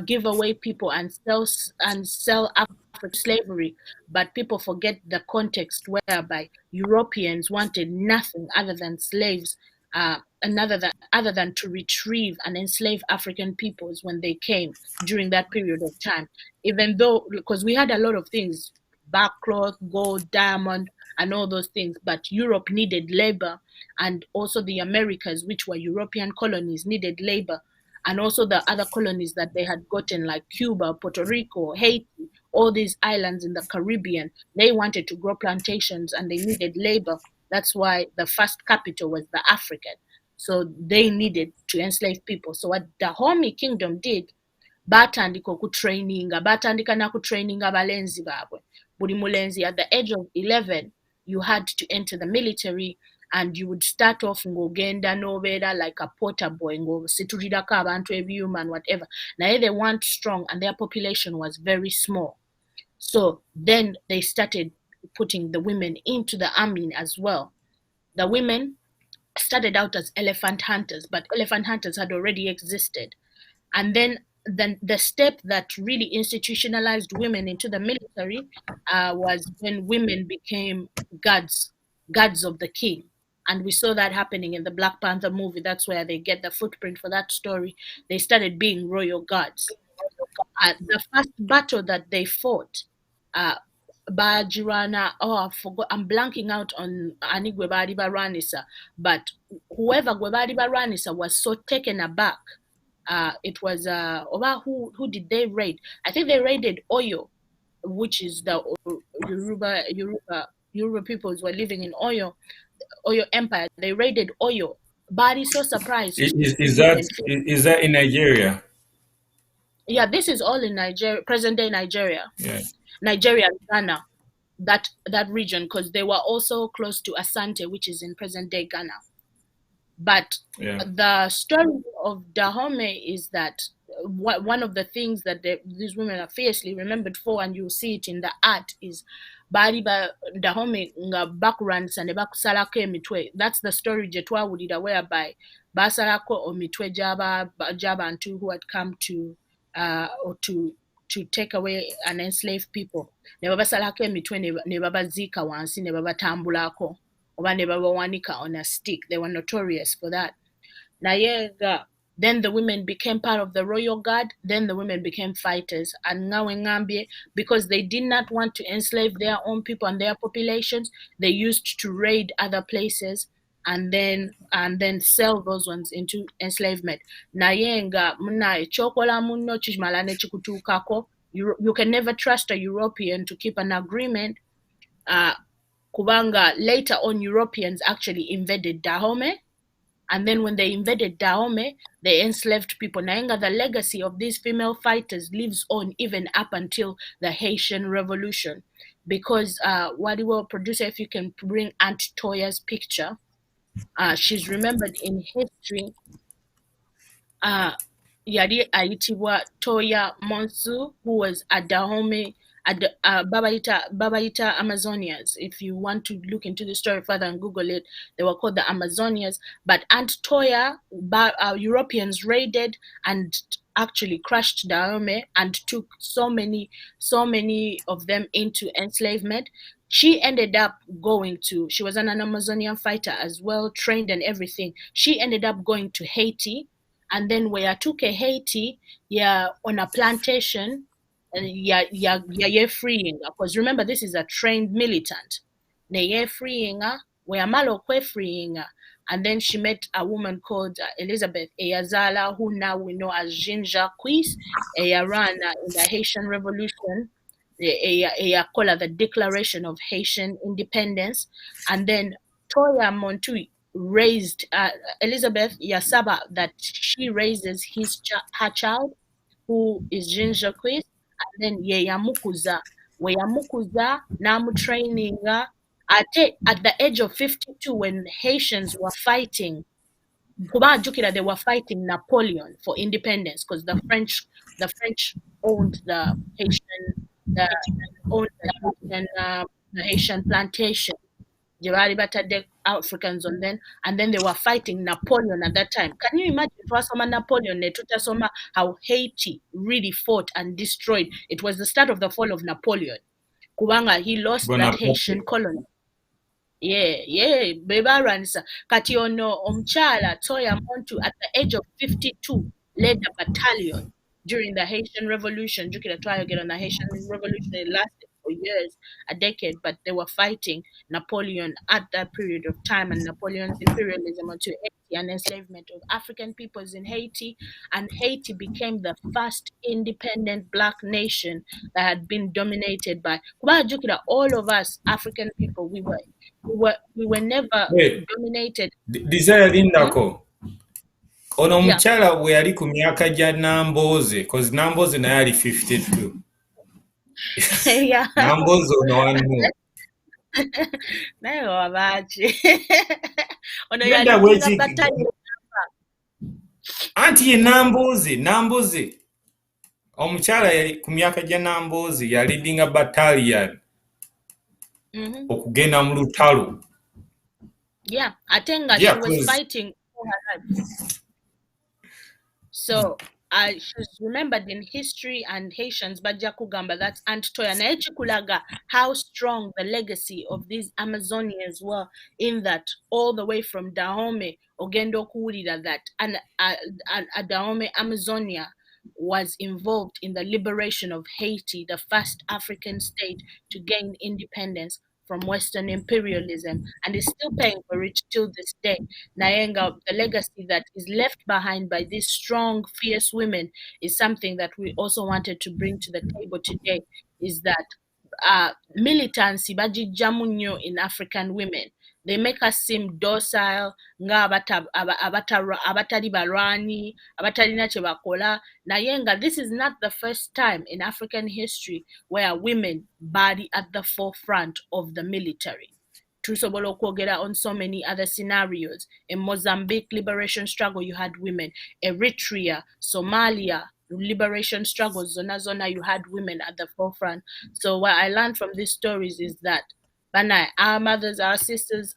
give away people and sell African slavery, but people forget the context whereby Europeans wanted nothing other than slaves, other than to retrieve and enslave African peoples when they came during that period of time. Even though, because we had a lot of things backcloth, gold, diamond, and all those things. But Europe needed labor, and also the Americas, which were European colonies, needed labor, and also the other colonies that they had gotten, like Cuba, Puerto Rico, Haiti, all these islands in the Caribbean. They wanted to grow plantations and they needed labor. That's why the first capital was the African. So they needed to enslave people. So what the Dahomey Kingdom did, batandika nakutraininga abalenzi baabwe. Buli mulenzi at the age of 11, you had to enter the military, and you would start off ng'ogenda n'obeera like a porter boy, ng'ositulirako abantu ebyuma and whatever. Naye they weren't strong and their population was very small. So then they started putting the women into the army as well. The women started out as elephant hunters, but elephant hunters had already existed. And then the step that really institutionalized women into the military was when women became guards of the king. And we saw that happening in the Black Panther movie. That's where they get the footprint for that story. They started being royal guards. The first battle that they fought, Bajirana, I forgot, I'm blanking out on Ani Gwebari Baranisa, but whoever Gwebari Baranisa was so taken aback. It was who did they raid? I think they raided Oyo, which is the Yoruba peoples were living in Oyo Empire. They raided Oyo. Bari so surprised. Is that in Nigeria? Yeah, this is all in Nigeria, present day Nigeria. Yeah. Nigeria and Ghana, that region, because they were also close to Asante, which is in present day Ghana. But the story of Dahomey is that one of the things that these women are fiercely remembered for, and you'll see it in the art, is bali Dahomey nga bakuranisa ne bakusalako emitwe. That's the story gye twawulira, whereby basalako emitwe gy'abantu who had come to take away and enslave people. Ne babasalako emitwe ne babaziika wansi ne babatambulako. On a stick. They were notorious for that. Then the women became part of the royal guard. Then the women became fighters. And now in Gambia, because they did not want to enslave their own people and their populations, they used to raid other places and then sell those ones into enslavement. You can never trust a European to keep an agreement. Kubanga later on, Europeans actually invaded Dahomey, and then when they invaded Dahomey, they enslaved people. Naenga, the legacy of these female fighters lives on even up until the Haitian Revolution, because Wadiwo producer, if you can bring Aunt Toya's picture, she's remembered in history. Yari ayitibwa Toya Monsu, who was a Dahomey. Babaita Amazonians. If you want to look into the story further and Google it, they were called the Amazonians. But Aunt Toya, Europeans raided and actually crushed Dahomey and took so many of them into enslavement. She ended up she was an Amazonian fighter as well, trained and everything. She ended up going to Haiti, and then where took a Haiti, on a plantation. Freeing, because remember, this is a trained militant. Freeing, and then she met a woman called Elizabeth Eyazala, who now we know as Jean Jacques, ran in the Haitian Revolution. Call her the Declaration of Haitian Independence. And then Toya Montu raised Elizabeth Yasaba, that she raises her child, who is Jean Jacques. And then yeyamukuza namutraining at the age of 52, when Haitians were fighting, they were fighting Napoleon for independence, because the French owned the Haitian plantation. The Africans on then, and then they were fighting Napoleon at that time. Can you imagine Napoleon? How Haiti really fought and destroyed. It was the start of the fall of Napoleon. Kubanga, he lost that Haitian colony. Yeah, Beba Ransa. Kati ono omchala Toya Montu at the age of 52 led a battalion during the Haitian Revolution. Jukira try to get on the Haitian Revolution. It lasted for for years, a decade, but they were fighting Napoleon at that period of time and Napoleon's imperialism onto Haiti and enslavement of African peoples in Haiti. And Haiti became the first independent black nation that had been dominated by all of us African people. We were never Wait, dominated. Desire Hmm? lindako. Ono Yeah. omukyala bwe yali ku myaka gya Nambooze, cause Nambooze naye ali 52. Yeah. Nambooze ono wanno. Naye wabaki. Ono Nedda yali dinga bweki battalion. anti ye Nambooze. Omukyala yali ku myaka gya Nambooze yalidinga battalion okugenda mu lutalo. Yeah, Atenga, Yeah, she was fighting for her life. So she's remembered in history and Haitians bajja kugamba that's Aunt Toya. Naye kikulaga how strong the legacy of these Amazonians were, in that all the way from Dahomey ogenda okuwulira that and Dahomey Amazonia was involved in the liberation of Haiti, the first African state to gain independence from Western imperialism, and is still paying for it till this day. Nayenga, the legacy that is left behind by these strong, fierce women is something that we also wanted to bring to the table today, is that militancy bajijjamu nnyo in African women. They make us seem docile, nga abatali balwanyi, abatalina kye bakola. Nayenga, this is not the first time in African history where women body at the forefront of the military. Tusobola okwogera on so many other scenarios. In Mozambique liberation struggle, you had women. Eritrea, Somalia, liberation struggles, zona, you had women at the forefront. So what I learned from these stories is that our mothers, our sisters,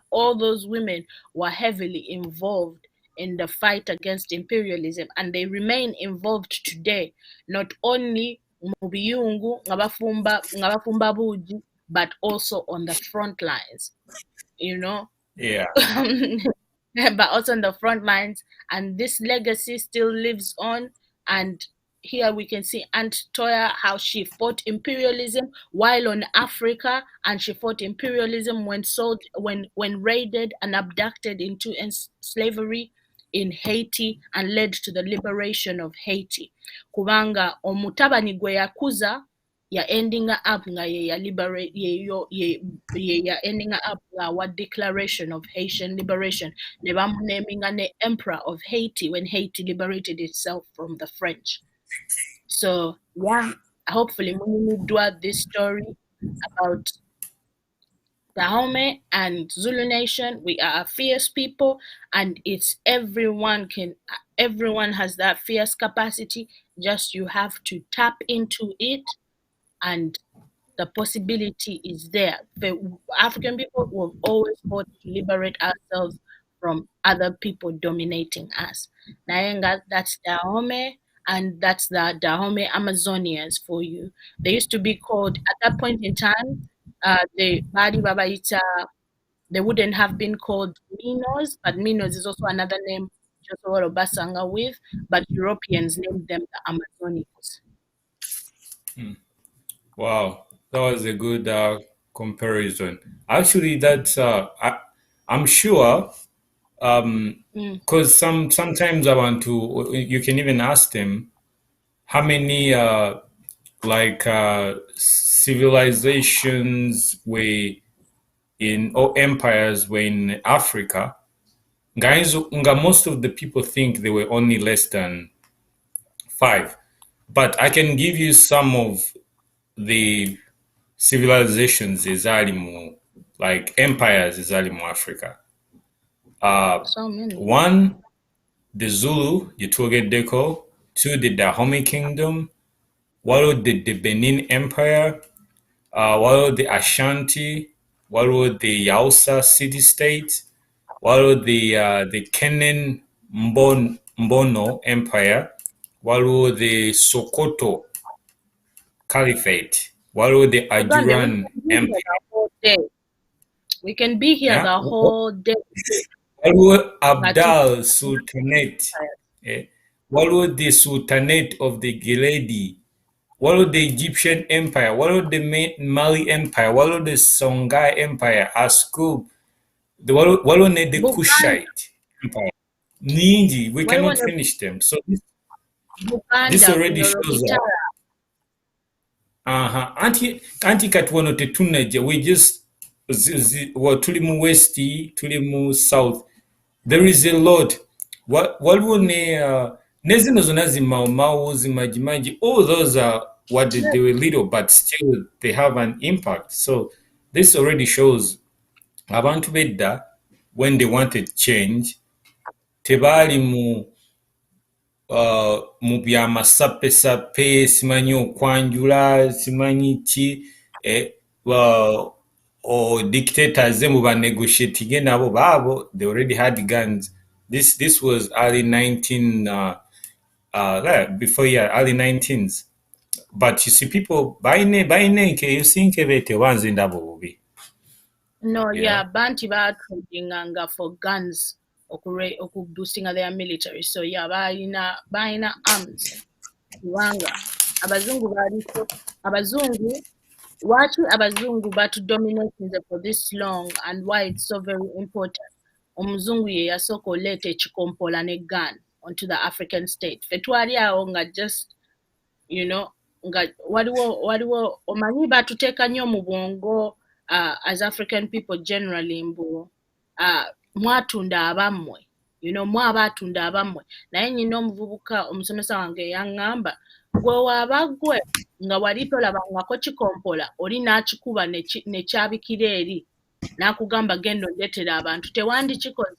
all those women were heavily involved in the fight against imperialism, and they remain involved today, not only mu biyungu nga bafumba buugi, but also on the front lines, Yeah. but also on the front lines, and this legacy still lives on. And here we can see Aunt Toya, how she fought imperialism while on Africa, and she fought imperialism when raided and abducted into slavery in Haiti, and led to the liberation of Haiti. Kubanga omutabani gwe yakuza ya ending up nga ya liberate ya ending up what declaration of Haitian liberation, ne naming ne emperor of Haiti when Haiti liberated itself from the French. So yeah, hopefully we do this story about Dahomey and Zulu Nation. We are a fierce people, and it's everyone has that fierce capacity. Just you have to tap into it, and the possibility is there. The African people will always fought to liberate ourselves from other people dominating us. Nayenga, that's Dahomey, and that's the Dahomey Amazonians for you. They used to be called, at that point in time, the Badi Babaita, they wouldn't have been called Minos, but Minos is also another name Joshua Basanga with, but Europeans named them the Amazonians. Wow, that was a good comparison. Actually, that's I'm sure because sometimes I want to. You can even ask them how many civilizations were in or empires were in Africa. Guys, most of the people think they were only less than 5, but I can give you some of the civilizations ezali mu like empires ezali mu Africa. So many. 1, the Zulu gyetuogeddeko. 2, the Dahomey Kingdom. Waliwo the Benin Empire. Waliwo the Ashanti. Waliwo the Yausa city-state. Waliwo the Kenan Mbono Empire. Waliwo the Sokoto Caliphate. Waliwo the Ajuran Empire. We can be here the whole day. Waliwo Abdal Sultanate. Waliwo the Sultanate of the Geledi. waliwo the Egyptian Empire, waliwo the Mali Empire, waliwo the Songhai Empire, Ascub, waliwo the Kushite Empire. Ninji, we cannot finish them. So this already shows that. Anti kati wano tetunajja, we just tuli mu west, tuli mu south. There is a lot. Waliwo ne zino zonna zimawumawu, zimajimaji, all those are what they were little, but still they have an impact. So this already shows abantu bedda, when they wanted change, tebaali mu byamasapesape, simanyi okwanjula, simanyi ki, or dictators mu banegotiating nabo baabo, they already had guns. This was early 19 early 19s. But you see people baine you think ebete wanze ndabo bubi. No, yeah, banti batudinganga for guns okuboostinga their military. So yeah, baina arms. Wanga abazungu watu abazungu batu dominating for this long, and why it's so very important. Omuzungu ye yasooka oleeta ekikompola ne gun onto the African state. Fetwali awo nga just, you know, nga waliwo omanyi batuteeka nnyo mu bwongo as African people generally mbu mwatunda abammwe, you know, mwabatunda abammwe. Naye nyina omuvubuka omusomesa wange yaŋŋamba, gwe waaba gwe nga wali tolabangako kikompola, oli n'akikuba ne kyabikira eri n'akugamba genda ondeetera abantu, tewandikikoze.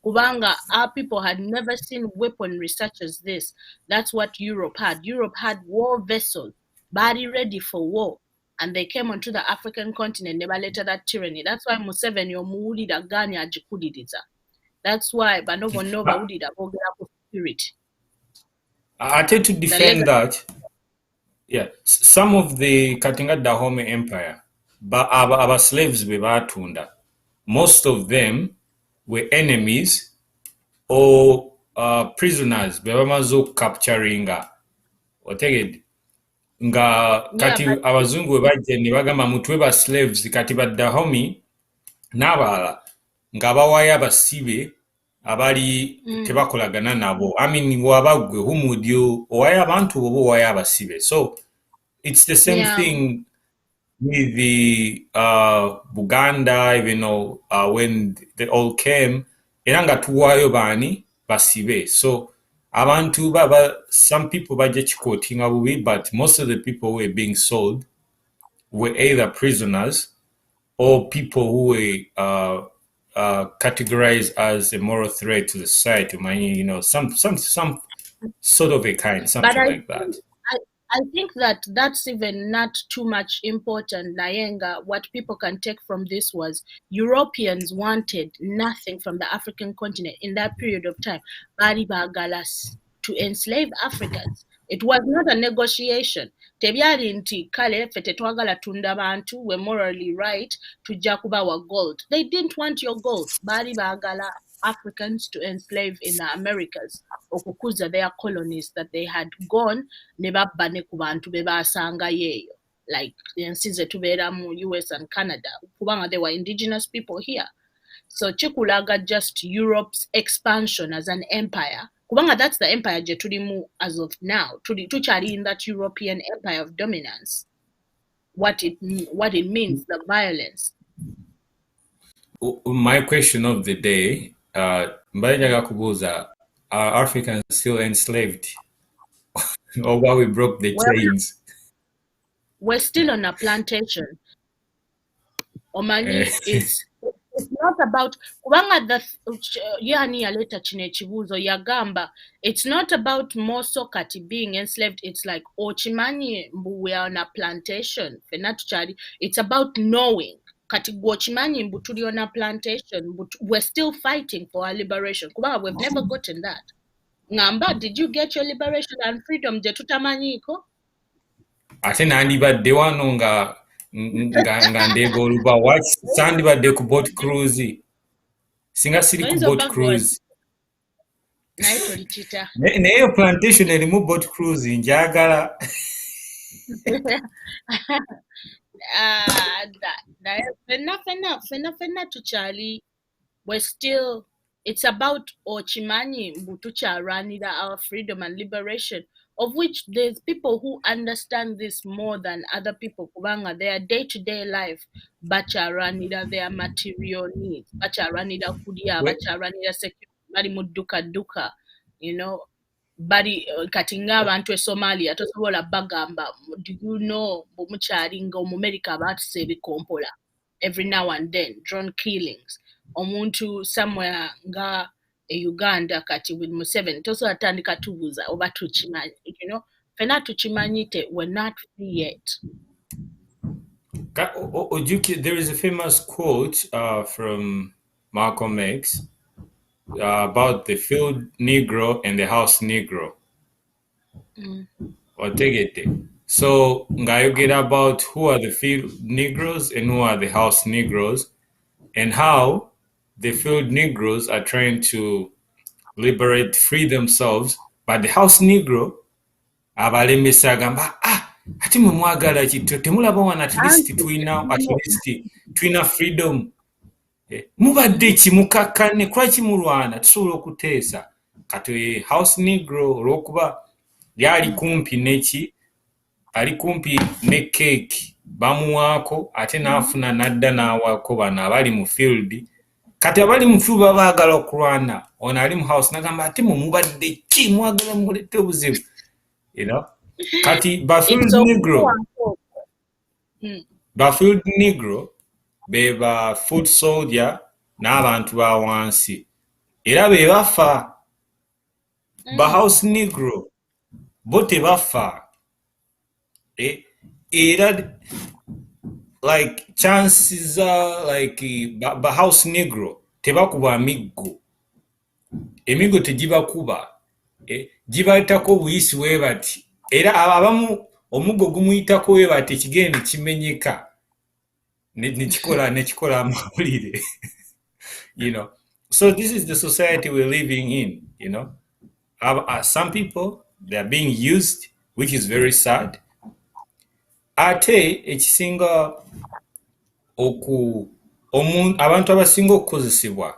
Kubanga our people had never seen weaponry such as this. That's what Europe had. Europe had war vessels, body ready for war. And they came onto the African continent, never later that tyranny. That's why Museveni omuwulira gani agikuliriza. That's why banobo no bawulira bogera ku spirit. I tend to defend that. Yeah, some of the Katinga Dahomey Empire, but our slaves be batunda. Most of them were enemies or prisoners bebamaze capturinga otegedde nga kati abazungu bajja ne bagamba mutwe ba slaves kati ba Dahomey n'abalala nga bawaya abasibe abali tebakolagana nabo. I mean, wabagwe humudyo owaya abantu bobo waya abasibe. So it's the same thing with the Buganda, even though when they all came, eranga tuwayo bani basibe. So abantu some people baje chikotinga bubi, but most of the people who were being sold were either prisoners or people who were categorized as a moral threat to the society. You know, some sort of a kind, something like that. I think that that's even not too much important, Nayenga. What people can take from this was Europeans wanted nothing from the African continent in that period of time. Bari bagalas to enslave Africans. It was not a negotiation. Tebyali nti kale fete twagala tunda bantu, we're morally right to jakuba wa gold. They didn't want your gold. Bari bagala Africans to enslave in the Americas, okukuza their colonies that they had gone nebabba ne ku bantu bebasanga yeeyo, like ensize tubeera mu US and Canada kubanga there were indigenous people here. So chikulaga just Europe's expansion as an empire, kubanga that's the empire je tulimu as of now, tuchali in that European empire of dominance. What it means, the violence. My question of the day, Mbayaga Kubuza, are Africans still enslaved? Or while we broke the chains? We're still on a plantation. Omani it's not about kubanga the yani yaleta chine chibuzo yagamba. It's not about moso kati being enslaved. It's like ochimani mbu we are on a plantation. It's about knowing. Kati gochimani mbu tuli on a plantation. But we're still fighting for our liberation. Kubanga we've never gotten that. Ngamba, did you get your liberation and freedom? Je tutamanyiko? Ate nandibadde wano nga ndego oluba watch sandibadde ku boat cruise singa siri ku boat cruise naye tolichita naye plantation erimu boat cruise njagala Fena tuchali, we're still, it's about Ochimanyi Mbutucha Ranida, our freedom and liberation, of which there's people who understand this more than other people. Kubanga, their day-to-day life, Bacha Ranida, their material needs, Bacha Ranida Kudia, Well, Bacha Ranida security, Bari Muduka Duka, you know, Bari Katinga abantu Somalia, tosobola bagamba, do you know, Bumucharinga, Mumerika, Batse Kompola, every now and then, drone killings. Omuntu somewhere nga Uganda kati with Museveni tosobola tubuuza oba tukimanyi, you know, fena tukimanyite, we're not free yet. There is a famous quote from Malcolm X about the field Negro and the house Negro. So ngayogera about who are the field Negroes and who are the house Negroes, and how the field Negroes are trying to free themselves, but the house Negro abalemesa agamba ati mwe mwagala kityo temulaba wana at least twina freedom, mubadde kimukakkane kwaki mulwana tusobola okuteesa kati house Negro olw'okuba lyali kumpi ali kumpi ne cake bamuwaako ate n'afuna n'adda n'awaako bano abali mu field, kati abali mu field baba baagala okulwana, ono ali mu house n'agamba ate mwe mubadde ki mwagala mulette obuzibu, you know. Kati Bafield Negro beba foot soldier n'abantu ba wansi era be bafa. Ba house Negro bo tebafa, era like chances are like ba house Negro tebakuba emigo tegibakuba, gibayitako buyisi we bati, era abamu omuggo gumuyitako we bati ekigende kimenyeka nekikola amawulire. You know, so this is the society we're living in, you know. Some people, they are being used, which is very sad. Ate ekisinga abantu abasinga okukozesebwa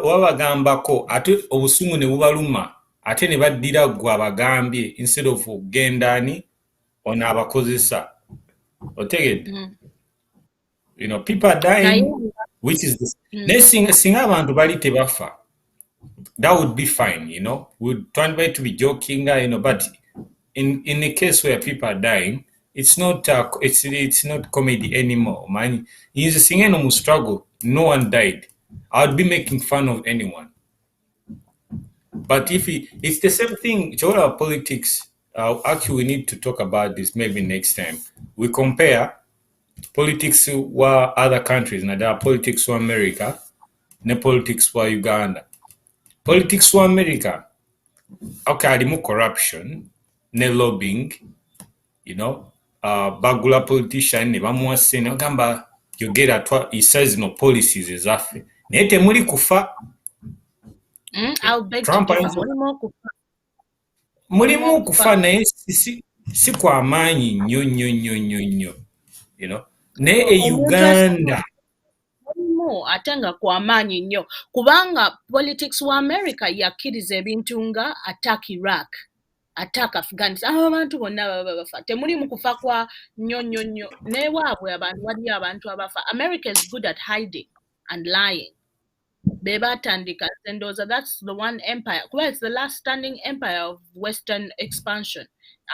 wabagambako ate obusungu ne bubaluma ate ne baddira gwe abagambye instead of gendani ono abakozesa. Otegedde? You know, people are dying, which is the singa abantu bali tebafa, that would be fine, you know. We'd try to be joking, you know, but in a case where people are dying, it's not it's not comedy anymore, man. In the singing struggle, no one died. I would be making fun of anyone. But it's the same thing. It's all our politics. Actually, we need to talk about this maybe next time. We compare politics wa other countries, na there are politics wa America, ne politics wa Uganda. Politics wa America, okay, halimu corruption, ne lobbying, you know, bagula politician ne bamuwa sene ogamba yogera he says no policies ezaffe naye temuli kufa. Mulimu kufa naye si kwa maanyi nnyo, you know. Naye Uganda ate nga kwamaanyi nnyo kubanga politics wa America yakkiriza ebintu nga attack Iraq, attack Afghanistan, abantu bonna baba bafa, temulimu kufa kwa nnyo naye waabwe abantu waliyo abantu abafa. America is good at hiding and lying. Bebatandika Sendoza, that's the one empire, well, it's the last standing empire of Western expansion,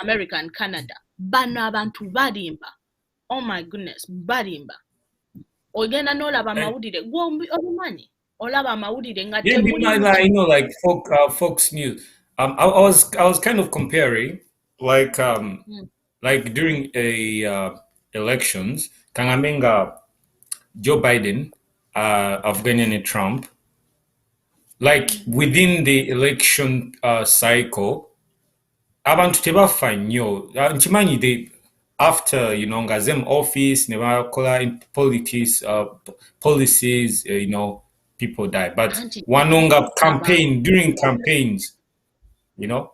America and Canada. Bano abantu balimba, oh my goodness, balimba. Ogenda n'olaba amawulire obumanyi olaba amawulire nga I know, like Fox News. I was kind of comparing like during a elections kangamenga Joe Biden, Afghanistan and Trump, like within the election cycle abantu tebafa nnyo, nkimanyi after, you know, nga zem office ne bakola politics policies, you know, people die, but wanonga campaign during campaigns, you know,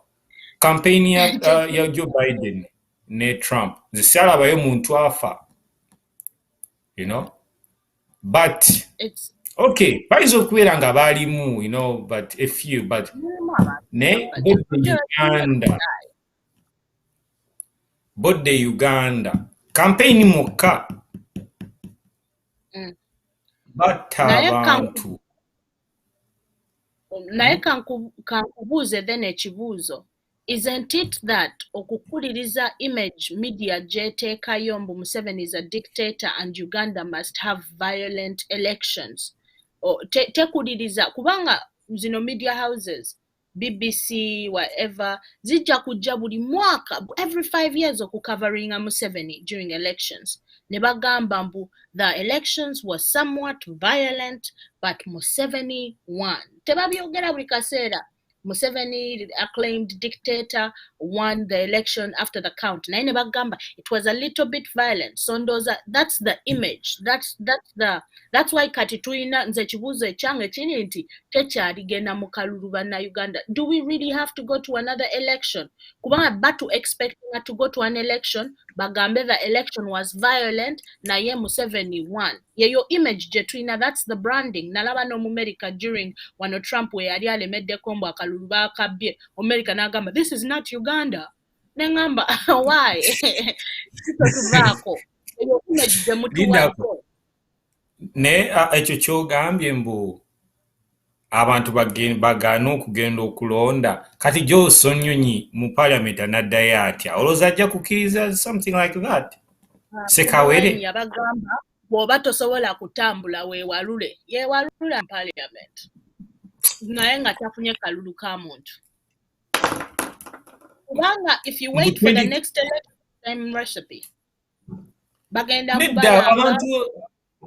campaign ya Joe Biden ne Trump zisalabayo muntu afa, you know, but okay bayinza okubeera nga baalimu, you know, but a few, but ne bodde Uganda campaign mukka batta abantu. Naye kankubuuze then ekibuuzo, isn't it that okukuliriza image media gyeteekayo mbu Museveni is a dictator and Uganda must have violent elections? Tekuliriza kubanga zino media houses BBC whatever zijja kujja buli mwaka every 5 years okucoveringa Museveni during elections. Ne bagamba mbu the elections were somewhat violent but Museveni won. Tebabyogera buli kaseera. Museveni, acclaimed dictator, won the election after the count. Naye ne bagamba it was a little bit violent. So that's the image. That's why kati tuyina nze kibuuzo ekyange kiri nti tekyaligenda mu kalulu bannayuganda. Do we really have to go to another election? Kubanga batu expecting to go to an election, bagambe the election was violent, naye Museveni won. Yeyo image gye tuyina, that's the branding. Nalaba no mu America during wano Trump we yali alemeddeko mbu akalulu baakabbye, America n'agamba this is not Uganda. Nengamba why? Tuvaako. Yeyo image gye mutuwako. Ne ekyo kyogambye mbu abantu bagaana okugenda okulonda kati Johnson Nyonyi mu parliament anaddayo atya olowooza ajja kukkiriza something like that? Sekawere yabagamba bw'oba tosobola kutambula weewalule yeewalula mu parliament naye nga tafunye kalulu ka muntu kubanga if you wait for the next election same recipe bagenda kubalanga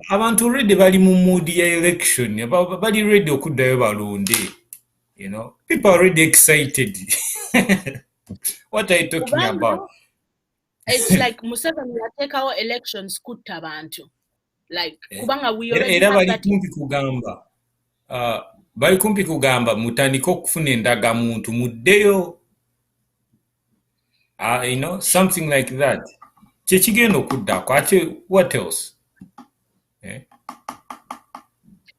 abantu already bali mu mood ya election bali ready okuddayo balonde, you know, people are already excited. What are you talking about? It's like Museveni yatekawo elections kutta abantu like kubanga we already era bali kumpi kugamba mutandika okufuna endagamuntu muddeyo, you know, something like that kyekigenda okuddako ate what else?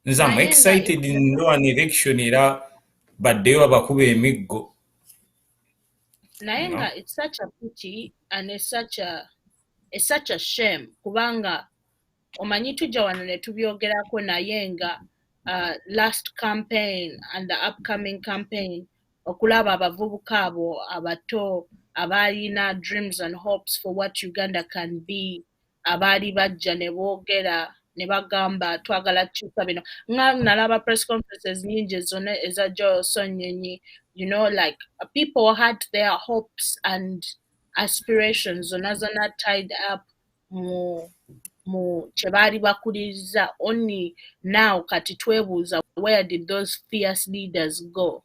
I'm excited in an election era baddeyo abakuba emiggo. Nayenga it's such a pity and it's such a shame kubanga omanyi tujja wano ne tubyogerako nayenga last campaign and the upcoming campaign okulaba abavubuka abo abato abalina dreams and hopes for what Uganda can be abaali bajja ne boogera ne bagamba twagala kukyusa bino nga nalaba press conferences nyingi zonna eza Johnson Nyonyi, you know, like people had their hopes and aspirations zonna tied up mu kyebali bakuliriza. Only now kati twebuuza where did those fierce leaders go?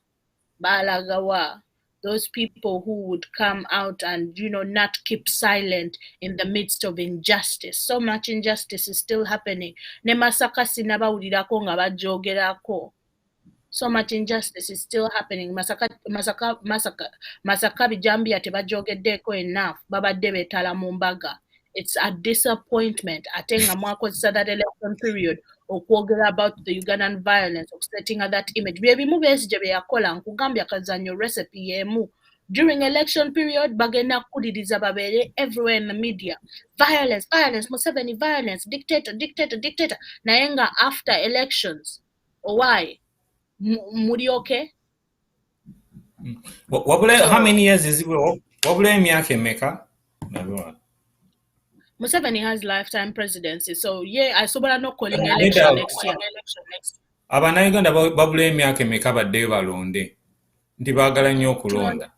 Balagawa, those people who would come out and, you know, not keep silent in the midst of injustice. So much injustice is still happening. Ne Masaka sinabawulirako nga bajogerako. So much injustice is still happening. Masaka bijambia tebajogeddeko enough. Babadde betala mu mbaga. It's a disappointment. Atenga mwakozesa that election period okwogera about the Ugandan violence, setting that image. Byebimu byesije byeyakola nkugambya kazanyo recipe yemu. During election period, bagenda kuliriza babere everywhere in the media. Violence, Museveni violence, dictator. Nayenga after elections. Why? Muri okay? How many years is it? Wabula emyaka emeka? Museveni has lifetime presidency, so yeah, I sobeera no calling election next year. Abannayuganda babula emyaka emeka baddeyo balonde nti baagala nnyo okulonda.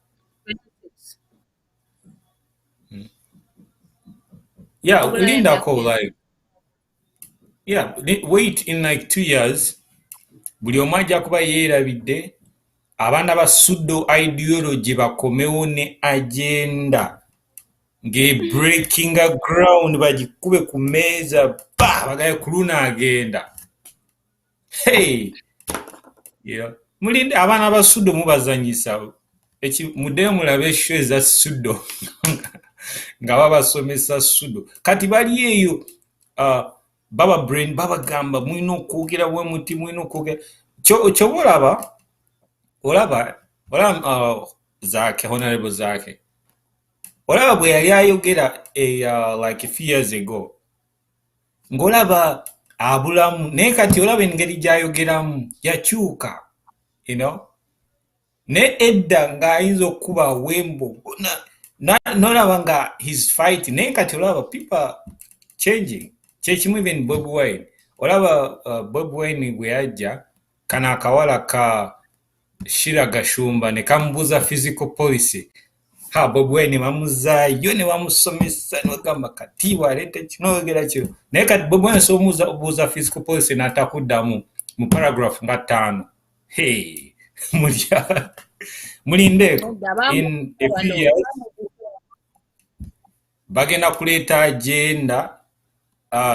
Yeah, lindako like wait in like 2 years buli omu ajja kuba yeerabidde abaana ba pseudo ideology bakomewo ne agenda breaking a ground bagikube ku meeza bagaye kuluna agenda. Hey, yeah, mulinde abaana ba pseudo mubazanyisa muddeyo mulabe show eza sudo nga babasomesa sudo kati bali eyo baba brain babagamba mulina okwogera bwe muti mulina okwogera kyoba olaba Zake honorable Zake olaba bwe yali ayogera like a few years ago ng'olaba abulamu naye kati olaba engeri gy'ayogeramu yakyuka ne edda ng'ayinza okuba wembo nolaba nga his fight naye kati olaba people changing kyekimu even Bobi Wine olaba Bobi Wine bwe yajja kana akawala ka Shira Gashumba ne kamubuuza physical policy Bobi Wine bamuzaayo ne bamusomesa n'ogamba katiibwa aleeta kinoyogera kyo naye kati Bobi Wine obuuza physical policy n'atakuddamu mu paragraph nga 5 mulindeeko in a few years bagenda kuleeta agenda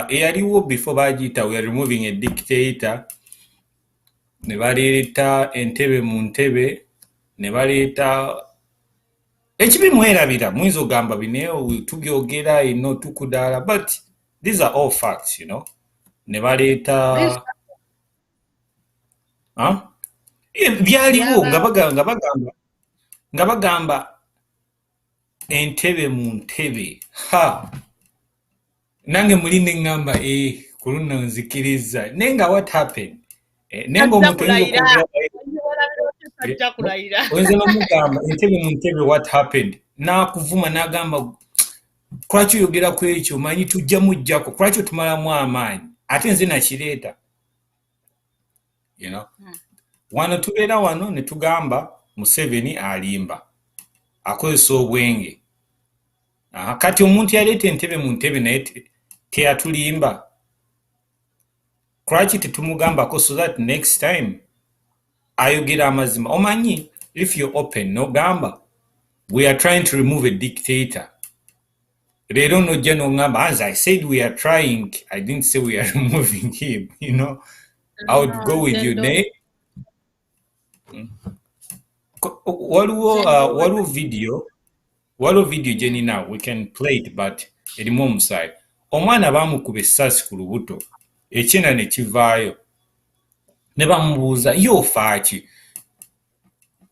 eyaliwo before bagiyita we are removing a dictator ne baleeta entebe mu ntebe ne baleeta ekibi mwerabira muyinza ogamba bineyo tubyogera tukudaala but these are all facts ne baleeta byaliwo nga bagamba entebe mu ntebe nange muli neŋŋamba ku luno nzikiriza naye nga what happened naye ng'omuntu oyinza n'omugamba entebe mu ntebe what happened n'akuvuma n'agamba lwaki oyogera ku ekyo manyi tujja mujjako lwaki otumalamu amaanyi ate nze nakireeta wano tubeera wano ne tugamba Museveni alimba akozesa obwenge kati omuntu yaleeta entebe mu ntebe naye teyatulimba lwaki tetumugambako so that next time ayogera amazima omanyi if you're open nogamba we are trying to remove a dictator leero nojja nogamba as I said we are trying I didn't say we are removing him I would go with you naye waliwo video gyenina we can play it but erimu omusaayi omwana baamukuba essasi ku lubuto ekyenda ne kivaayo ne bamubuuza yofaaki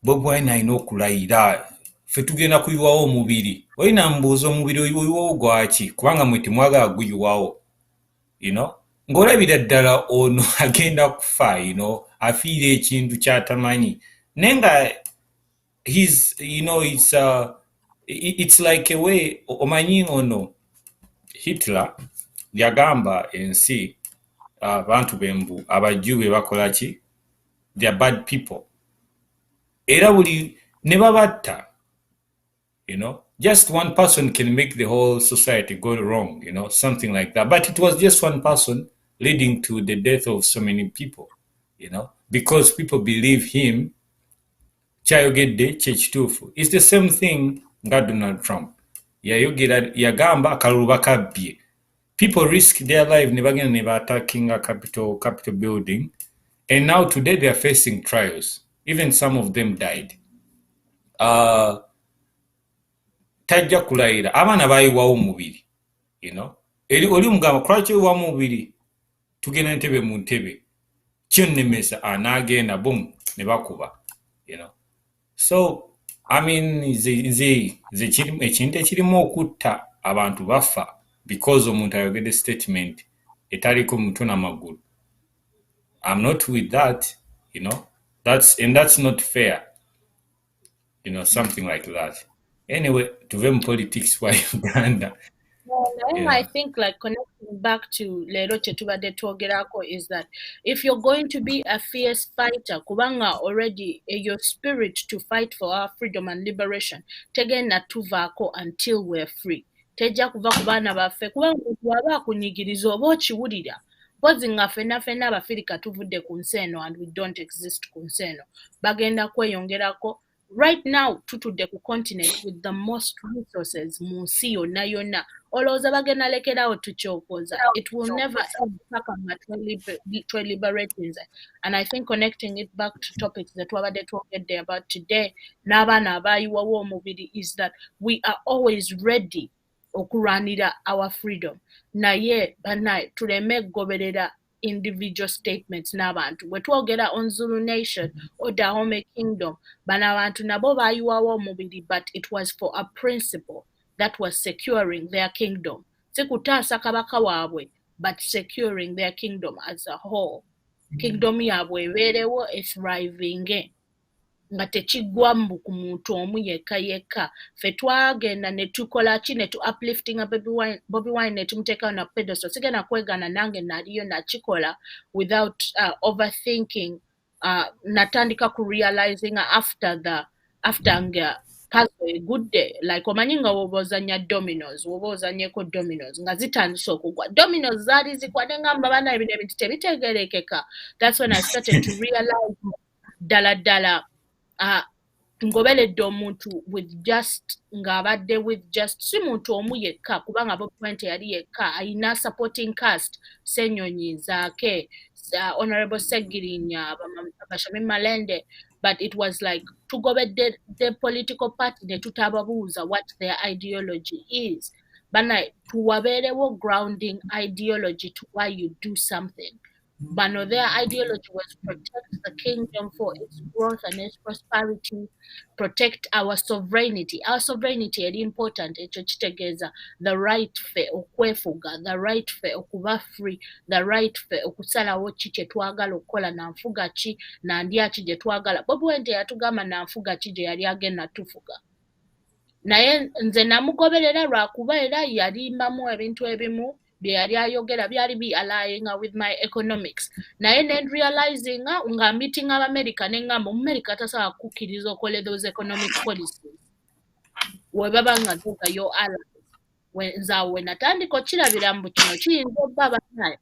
Bobi Wine alina okulayira ffe tugenda kuyiwawo omubiri olina mubuuza omubiri oyiwawo gwaki kubanga mwe temwagala guyiwawo ng'olabira ddala ono agenda kufa afiira ekintu ky'atamanyi naye nga it's like a way omanyi ono Hitler yagamba ensi abantu bembu abajju be bakola ki they are bad people era buli ne babatta just one person can make the whole society go wrong something like that but it was just one person leading to the death of so many people because people believe him kyayogedde kyekituufu it's the same thing nga Donald Trump yayogera yagamba akalulu bakabbye people risk their life ne bagenda ne attacking a capital building and now today they are facing trials even some of them died tajja kulayira abaana bayiwawo omubiri oli mugamba lwaki oyiwamu omubiri tugenda ntebe mu ntebe kyonnemesa n'agenda bum ne bakuba so I mean ekintu ekirimu okutta abantu bafa because omuntu ayogedde statement etaliko mutwe n'amagulu I'm not with that that's not fair something like that anyway tuve mu politics wa Uganda I think like connecting back to lero chetubadde twogerako is that if you're going to be a fierce fighter kubanga already your spirit to fight for our freedom and liberation tegenda tuvaako until we're free tejja kuva ku baana baffe kubanga waba akunyigiriza oba okiwulira mpozi nga ffenna abafirika tuvudde ku nsi eno and we don't exist ku nsi eno bagenda kweyongerako right now tutudde ku continent with the most resources mu nsi yonna yonna olowooza bagenda lekerawo tukyokoza it will never end paka nga tweliberating and I think connecting it back to topics that twabadde twogedde about today n'abaana abaayiwawo omubiri is that we are always ready okulwanira our freedom naye banaye tuleme goberera individual statements n'abantu bwe twogera on Zulu Nation or Dahomey Kingdom bano abantu nabo baayiwawo omubiri but it was for a principle that was securing their kingdom si kutaasa kabaka waabwe but securing their kingdom as a whole kingdom yaabwe ebeerewo ethriving nga tekiggwa ku muntu omu yekka ffe twagenda ne tukola ki ne tu upliftinga Bobi Wine ne tumuteekawo na pedestal sigenda kwegana nange naliyo nakikola without overthinking natandika ku realizing after nga puzzle egudde like omanyi nga woba ozanya dominoes woba ozanyeko dominoes nga zitandise okugwa dominoes zaali zigwa ne ngamba bana ebintu ebintu tebitegerekeka that's when I started to realize ddala ngobeledde omuntu with just ng'abadde with just si muntu omu yekka kubanga Bobi Wine teyali yekka ayina supporting cast Ssenyonyi Zaake Honorable Segirinya Bashami Malende but it was like tugobedde the political party ne tutababuuza what their ideology is bana tuwabeerewo grounding ideology to why you do something. But no, their ideology was protect the kingdom for its growth and its prosperity, protect our sovereignty. Our sovereignty is important. The right fe okwefuga, the right fe okuba free, the right fe okusalawo ki kye twagala okukola na nfuga ki na ndya ki gye twagala. Bobi Wine yatugamba na nfuga ki gye yali agenda tufuga. Naye nze namugoberera lwakuba era yalimbamu ebintu ebimu byali ayogera byali bi aligning with my economics naye ne realizing nga meeting America ne ngamba America tasawa kukkiriza okole those economic policies we baba nga tuka yo allies nzaawe natandika okirabira mbu kino kiyinza obba naye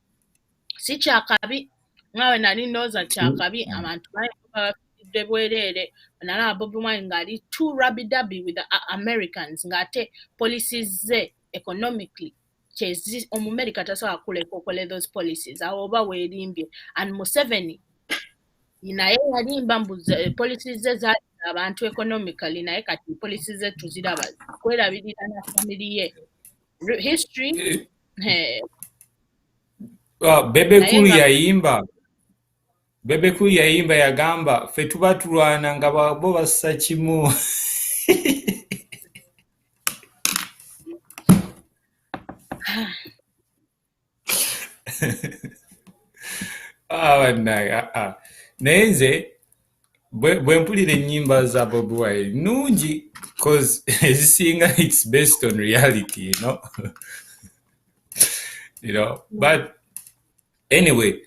si kyakabi ngawe nali ndowooza kyakabi abantu bafudde bwereere nalaba Bobi Wine ng'ali too rubby-dubby with the Americans ng'ate policies ze economically chezi America tasawa kuleka okole those policies awo oba weerimbye and Museveni naye yalimba mbu policies ze zaali abantu economically naye kati policies ze tuziraba kwerabirira na family ye history Bebe Kulu yayimba yagamba ffe tuba tulwana nga bo bassa kimu naye nze bwe mpulira ennyimba za Bobi Wine nungi because ezisinga it's based on reality you know but anyway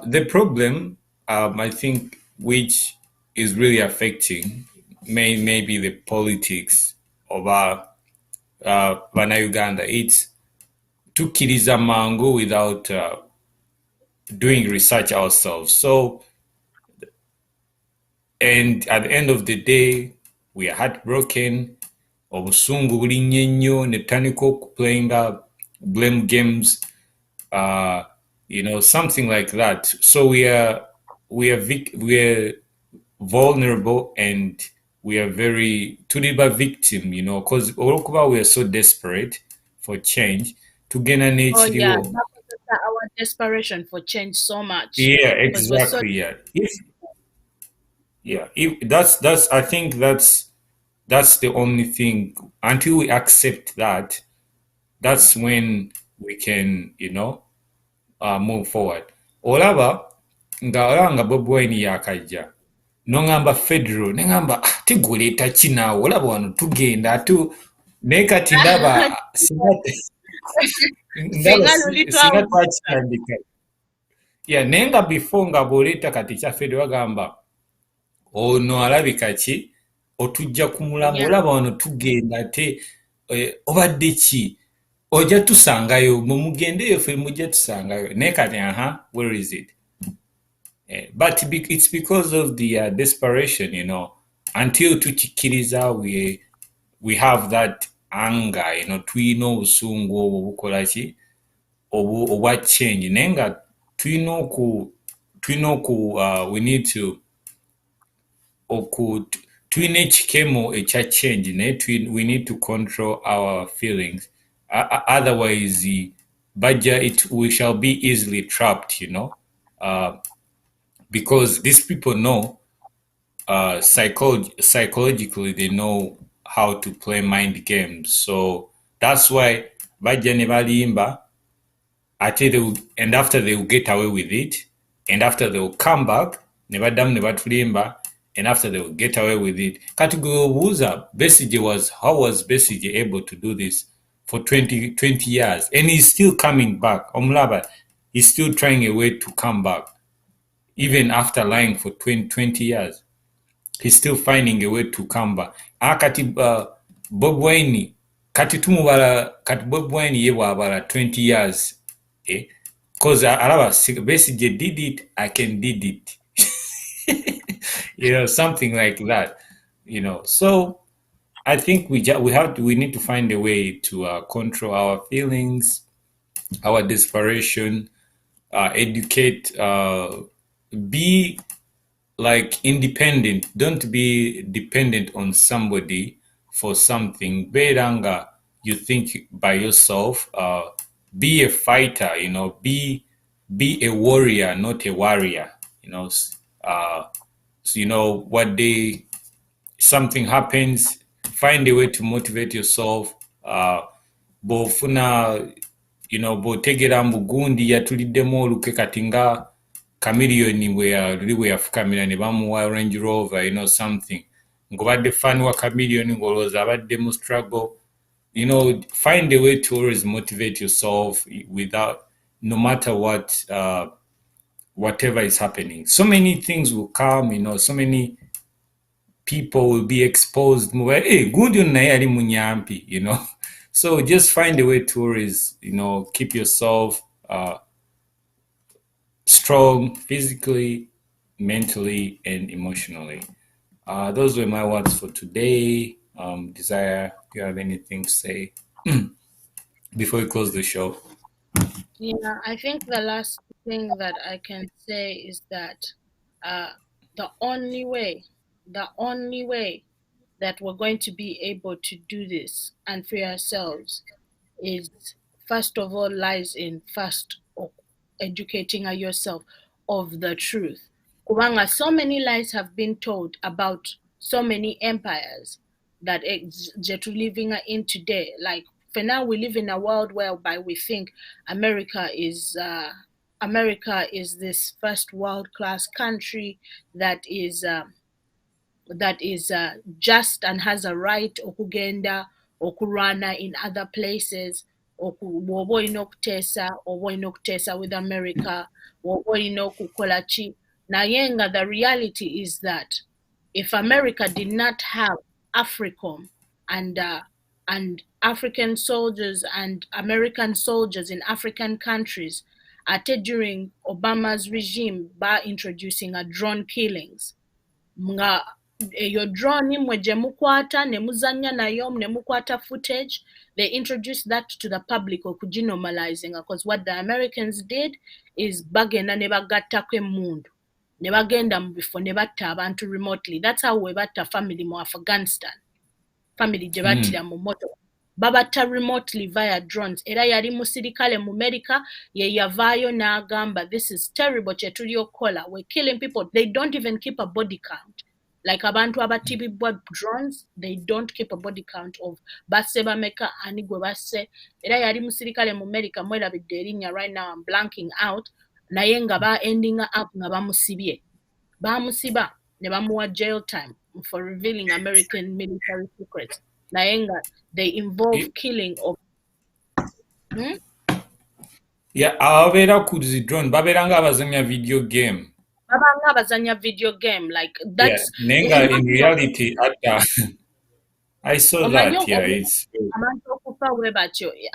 the problem I think which is really affecting maybe the politics of our Uganda it's tukkiriza mangu without doing research ourselves. So, and at the end of the day, we are heartbroken. Obusungu buli nnyo netandika playing blame games, you know, something like that. So we are vulnerable and we are very tuliba victim, you know, because olwokuba we are so desperate for change. Our desperation for change so much. Yeah, exactly. That's I think that's the only thing. Until we accept that, that's when we can, you know, move forward. Olaba nga Bobi Wine yakajja nongamba federal nengamba tegoleta kina olaba wano tugenda tu nekati ndaba singa twakitandika nenga before nga boleta kati kyaffe wagamba ono alabika ki otujja kumulamba olaba wano tugenda te obadde ki ojja tusangayo mumugendeyo ffe mujja tusangayo naye kati where is it but it's because of the desperation, you know, until tuchikiriza we have that anger, tulina obusungu obwo bukola ki obwa change naye nga tulina oku we need to tulina ekikemo ekya change naye we need to control our feelings, otherwise we shall be easily trapped, because these people know psychologically they know how to play mind games. So that's why bajja ne balimba and after they will get away with it, and after they will come back ne baddamu ne batulimba, and after they will get away with it. Kati gwe obuuza how was Besigye able to do this for 20 years, and he's still coming back? Omulaba, he's still trying a way to come back even after lying for 20 years. He's still finding a way to come back. Kati Bob Wine, kati Bob Wine ye bwabala 20 years, because alaba Besigye did it, I can did it. Something like that. So I think we need to find a way to control our feelings, our desperation, educate, be like independent. Don't be dependent on somebody for something. Beranga, you think by yourself. Be a fighter. Be a warrior, not a warrior. So something happens, find a way to motivate yourself. Bofuna, botegera mbugundi yatuliddemu oluke kati nga chameleon bwe yafukamira ne bamuwa Range Rover, something. Ng'obadde fan wa chameleon ng'olowooza abadde mu struggle. Find a way to always motivate yourself no matter whatever is happening. So many things will come, so many people will be exposed. Hey, gundi naye ali munyampi, So just find a way to always, keep yourself strong physically, mentally, and emotionally. Those were my words for today. Desire, do you have anything to say before we close the show? Yeah, I think the last thing that I can say is that the only way that we're going to be able to do this and free ourselves is, first of all, lies in educating yourself of the truth. Kubanga, so many lies have been told about so many empires that we're living in today. Like, for now, we live in a world whereby we think America is this first world-class country that is just and has a right okugenda okurwana in other places, bw'oba olina okuteesa with America, bw'oba olina okukola ki. Naye nga the reality is that if America did not have AFRICOM and African soldiers and American soldiers in African countries, during Obama's regime, by introducing drone killings, nga eyo drone mwe gye mukwata ne muzannya nayo ne mukwata footage, they introduced that to the public okuginormalizing, because what the Americans did is bagenda ne bagattako emmundu ne bagenda mu bifo ne batta abantu remotely. That's how we batta family mu Afghanistan, family gye battira mu moto babatta remotely via drones. Era yali musirikale mu America ye yavaayo n'agamba, this is terrible kye tuli okukola, we're killing people. They don't even keep a body count. Like abantu abatibibwa drones, they don't keep a body count of basse bameka ani gwe basse. Era yali musirikale mu America, mwerabidde erinnya, right now I'm blanking out, naye nga ba ending up nga bamusibye, bamusiba ne bamuwa jail time for revealing American military secrets. Naye nga they involve killing of ababeera ku zi drone babeera nga abazannya video game. Babanga abazannya video game, like that's nenga in reality I saw that. It's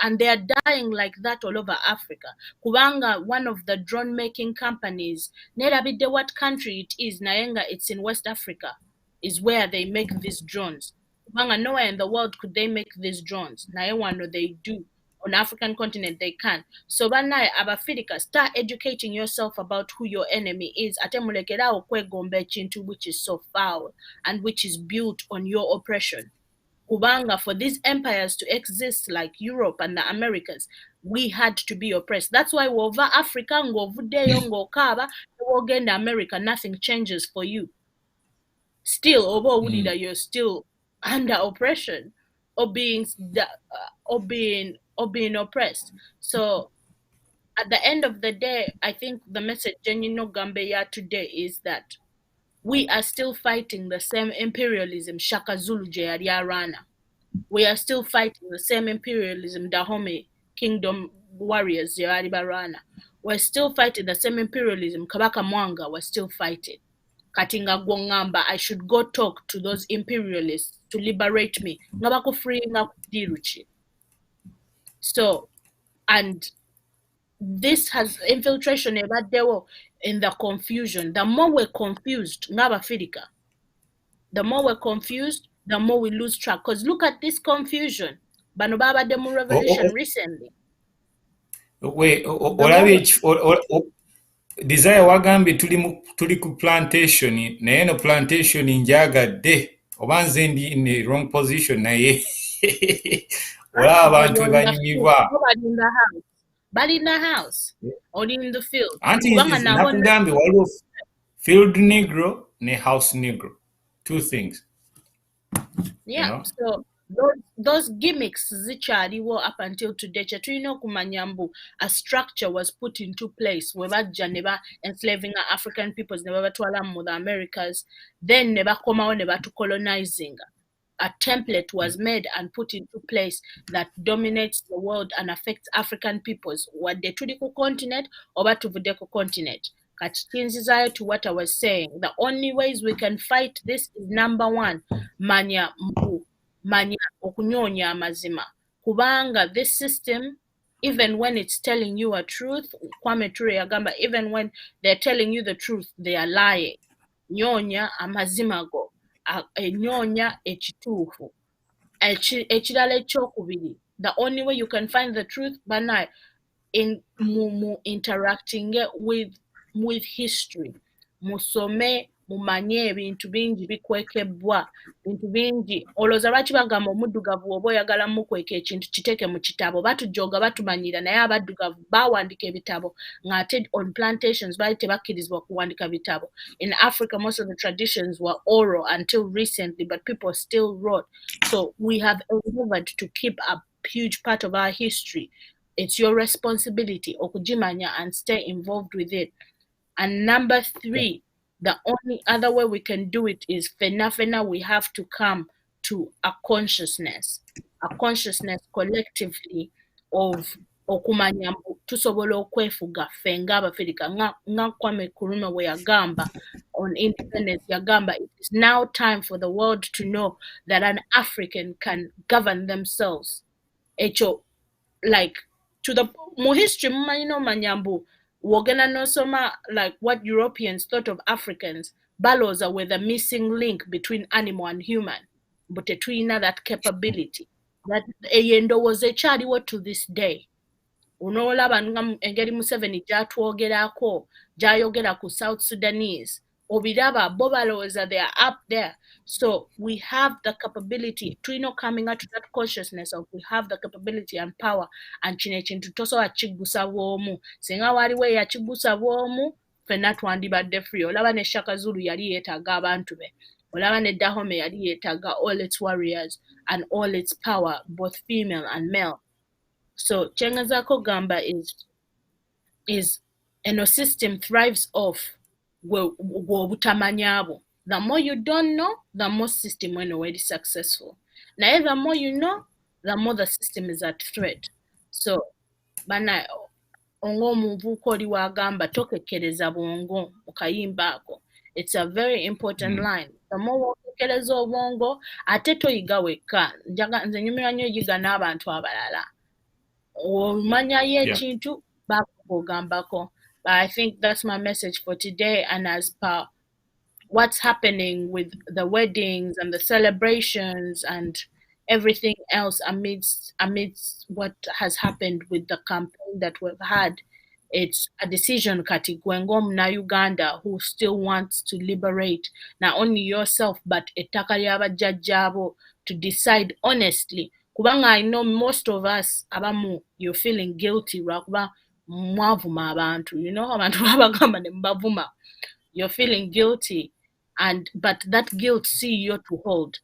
and they are dying like that all over Africa. Kubanga, one of the drone making companies, nerabidde what country it is, nayenga it's in West Africa. is where they make these drones. Nowhere in the world could they make these drones. Naewano they do. On African continent they can. So banaye abafirika, start educating yourself about who your enemy is. Ate mulekera okwegomba ekintu which is so foul and which is built on your oppression. Kubanga, for these empires to exist like Europe and the Americas, we had to be oppressed. That's why over Africa, ngovudeyo ngokaba, wogenda America, nothing changes for you. Still, over Udida, you're still under oppression or being oppressed. So at the end of the day, I think the message Jenino Gambeya today is that we are still fighting the same imperialism Shaka Zulu Rana. We are still fighting the same imperialism Dahomey Kingdom warriors Barana. We're still fighting the same imperialism Kabaka Mwanga. We're still fighting. Katinga Gwangamba, I should go talk to those imperialists to liberate me. Ngabako free diruchi. So, and this has infiltration in the confusion. The more we're confused, Ngabafirika, the more we're confused, the more we lose track. Because look at this confusion. Banobaba Demo Revolution recently. Wait, Desire wagambye tuli ku plantation naye no plantation njagadde oba nze ndi in the wrong position naye olaba abantu banyumirwa bali in the house or in the field. Anti nakugambye waliwo field negro ne house negro, two things. Yeah, you know? So those gimmicks zichaliwo up until today. Chetulina okumanya a structure was put into place where neba enslaving African peoples neba batwala mu the Americas, then neba komawo neba to colonizing. A template was made and put into place that dominates the world and affects African peoples. Wadde tuli ku continent oba tuvudde ku continent. Katinzizayo to what I was saying. The only ways we can fight this is number one, manya okunyonya amazima. Kubanga, this system, even when it's telling you a truth, Kwame Ture Yagamba, even when they're telling you the truth, they are lying. Nyonya amazima go. Nyonya ekituufu. Ekirala ekyokubiri. The only way you can find the truth, banai, in interacting with history. Musome mumanye ebintu bingi bikwekebwa, bintu bingi oloza lwaki bagamba omuddugavu oba oyagala mukweka ekintu kiteeke mu kitabo, batujoga batumanyira naye abaddugavu bawandika ebitabo ng'ate on plantations baali tebakkirizibwa kuwandika bitabo. In Africa, most of the traditions were oral until recently, but people still wrote. So we have endeavored to keep a huge part of our history. It's your responsibility okujimanya and stay involved with it. And number three, the only other way we can do it is fena we have to come to a consciousness collectively of okumanya tusobola okwefuga fenga abafirika nga Kwame Nkrumah we yagamba on independence yagamba it is now time for the world to know that an African can govern themselves. Echo like to the mu history manyambu wogena no soma like what Europeans thought of Africans. Baloza were the missing link between animal and human, but tetulina that capability. That eyendo was a chaliwo to this day. Unolaba engeri Museveni gyatwogerako gyayogera ku South Sudanese. Obiraba bo balowooza they are up there. So we have the capability, coming out to that consciousness of we have the capability and power and kino ekintu tosobola kiggusa bw'omu. Singa waliwo eyakiggusa bw'omu, ffenna twandibadde free. Olaba ne Shaka Zulu yali yeetaaga abantu be. Olaba ne Dahomey yali yeetaaga all its warriors and all its power, both female and male. So Chengazako Gamba is a system thrives off the more you don't know, the more system when already successful. Now the more you know, the more the system is at threat. So bana ongo muvuko liwa gamba tokekereza bwongo mukayimba ako. It's a very important line. The more wokekereza obwongo ate toyiga wekka. Nze nyumira nnyo yiga n'abantu abalala. Omanya yekintu bakugambako. But I think that's my message for today. And as per what's happening with the weddings and the celebrations and everything else amidst what has happened with the campaign that we've had. It's a decision kati gwengom na Uganda who still wants to liberate not only yourself but ettaka ly'abajjajjaabo, to decide honestly. Kubanga I know most of us abamu you're feeling guilty lwakuba mwavuma abantu, you know, abantu babagamba ne mbavuma, you're feeling guilty, but that guilt see you to hold.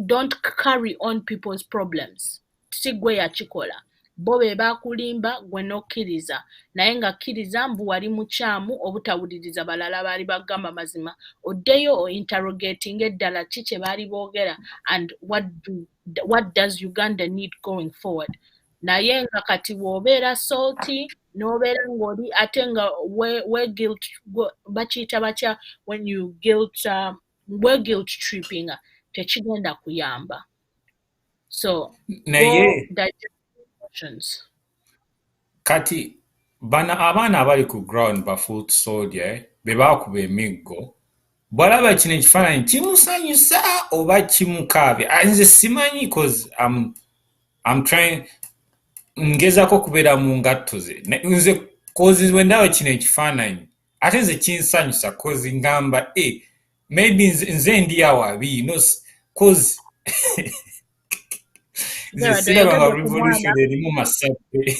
Don't carry on people's problems. Si gwe yakikola, bo be bakulimba gwe n'okkiriza, naye nga kkiriza mbu wali mukyamu obutawuliriza balala baali bagamba mazima, oddeyo o interrogating eddala ki kye baali boogera and what does Uganda need going forward. Naye nga kati bw'obeera salty n'obeera ng'oli ate nga we guilt bakiyita batya, when you we guilt tripping, tekigenda kuyamba. So naye go digest emotions. kati abaana abali ku ground ba foot soldier be baakuba emiggo, bw'alaba kino ekifaananyi kimusanyusa oba kimukaabya, nze simanyi cause I'm trying ngezaako okubeera mu ngatto ze nze cause bwe ndaba kino ekifaananyi ate nze kinsanyusa cause ngamba maybe nze ndi awo abiri no cause nze sirabanga revolution erimu masape.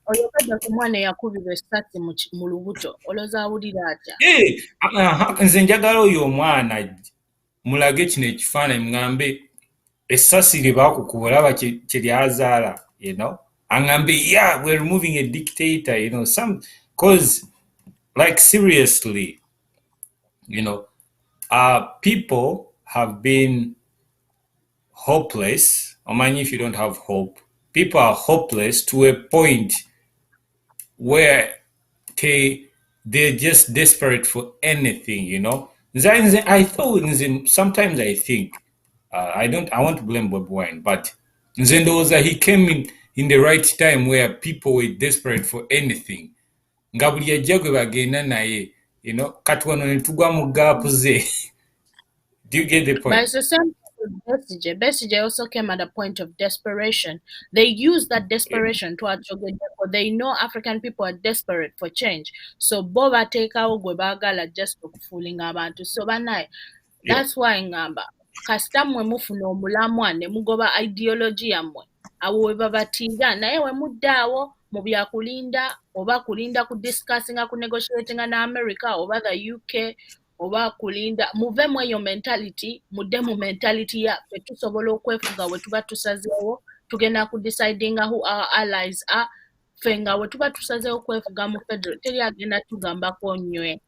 Oyogedde ku mwana eyakubibwa essasi mu lubuto, olowooza awulira atya? Nze njagala oyo omwana mulage kino ekifaananyi mugambe essasi lye baakukuba olaba kye lyazaala, you know, angambe yeah we're removing a dictator, you know, cause like seriously, you know, people have been hopeless. Omanyi, if you don't have hope, people are hopeless to a point where they're just desperate for anything, you know. I thought sometimes I think I want to blame Bob Wine, but Nzendoza, he came in the right time where people were desperate for anything. Ngabuli yajagwe bagenda naye, you know, katwano netugwa mu gap ze. Do you get the point? But it's the same with Besigye also came at a point of desperation. They use that desperation to atjogedde, for they know African people are desperate for change. So bo bateekawo gwe baagala just okufuulinga abantu. So banaye, that's why ngamba kasita mmwe mufuna omulamwa ne mugoba ideology yammwe, awo we babatiira, naye we muddaawo mu byakulinda oba kulinda ku discussinga ku negotiatinga na America oba the UK oba kulinda, muvemu eyo mentality, mudde mu mentality ya tusobola okwefuga we tuba tusazeewo, tugenda ku decidinga who our allies are, fenga we tuba tusazeewo kwefuga mu federal, teri agenda tugambako nnywe.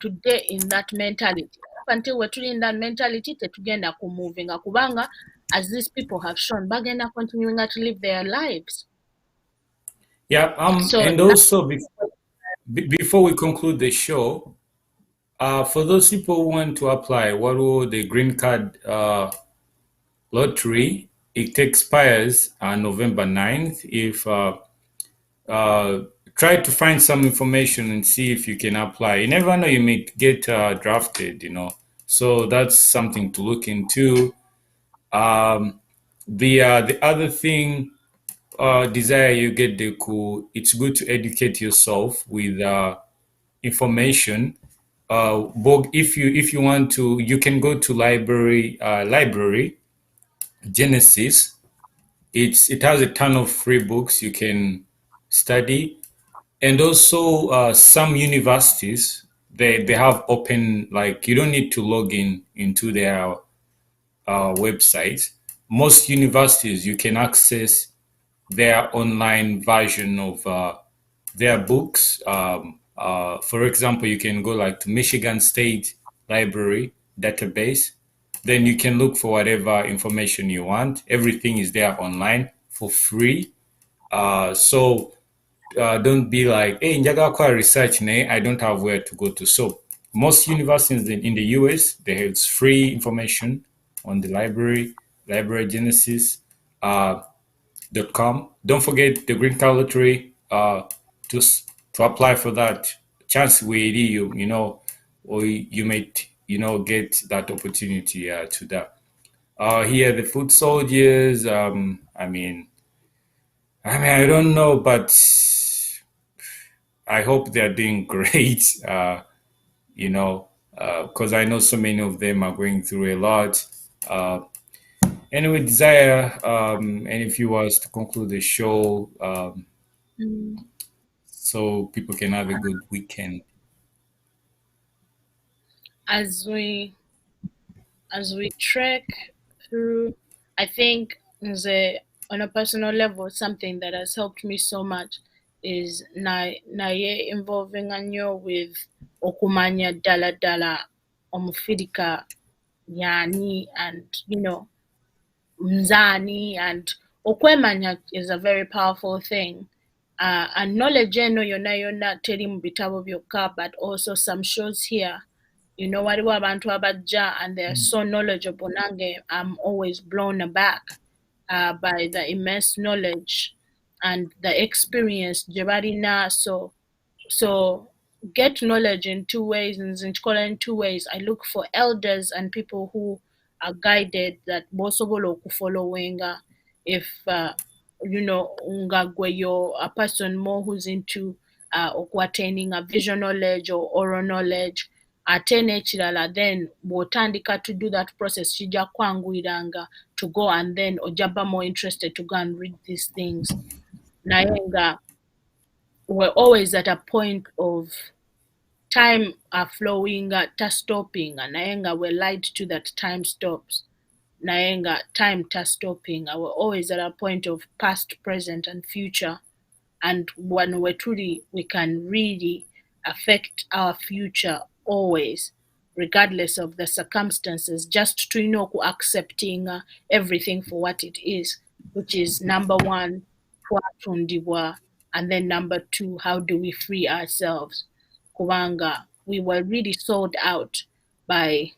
Today in that mentality, until we're in that mentality, tetugenda ku movinga kubanga, as these people have shown, bagenda continuing to live their lives. Yeah, and also before we conclude the show, for those people who want to apply, what will the green card lottery? It expires on November 9th. If try to find some information and see if you can apply. You never know, you may get drafted, you know. So that's something to look into. The other thing, Desire, you get the cool. It's good to educate yourself with information. If you want to, you can go to library Genesis. It has a ton of free books you can study, and also some universities they have open, like you don't need to log into their website. Most universities you can access their online version of their books. For example, you can go like to Michigan State Library database. Then you can look for whatever information you want. Everything is there online for free. So don't be like, hey, njagala kwa research, I don't have where to go to. So most universities in the US, they have free information on the library genesis.com. Don't forget the Green Card Lottery to apply for that chance. You know, or you might get that opportunity to that. Here the food soldiers. I don't know, but I hope they're doing great. You know, because I know so many of them are going through a lot. Uh, anyway, Desire, and if you was to conclude the show, Mm. so people can have a good weekend. As we trek through, I think on a personal level, something that has helped me so much is naye involving anyo with okumanya dala dala omufirika yani, and mzani, and okwemanya is a very powerful thing. And knowledge eno yona yona teri mu bitabo byokka, but also some shows here, waliwo abantu abajja and they are so knowledgeable. Nange I'm always blown aback by the immense knowledge and the experience gye balina. So get knowledge in two ways, and nzikikola in two ways. I look for elders and people who are guided, that bosobola okufollowinga. If nga gwe you're a person more who's into attaining a visual knowledge or oral knowledge, ate n'ekirala, then bw'otandika to do that process kijja kwanguyiranga to go, and then ojaba more interested to go and read these things. Naye nga we're always at a point of time flowing, stopping, naye nga we're lied to that time stops. Naye nga time stopping, we're always at a point of past, present, and future. And when we're truly, we can really affect our future always, regardless of the circumstances, just to accepting everything for what it is, which is number one, twatundibwa, and then number two, how do we free ourselves? Kubanga, we were really sold out by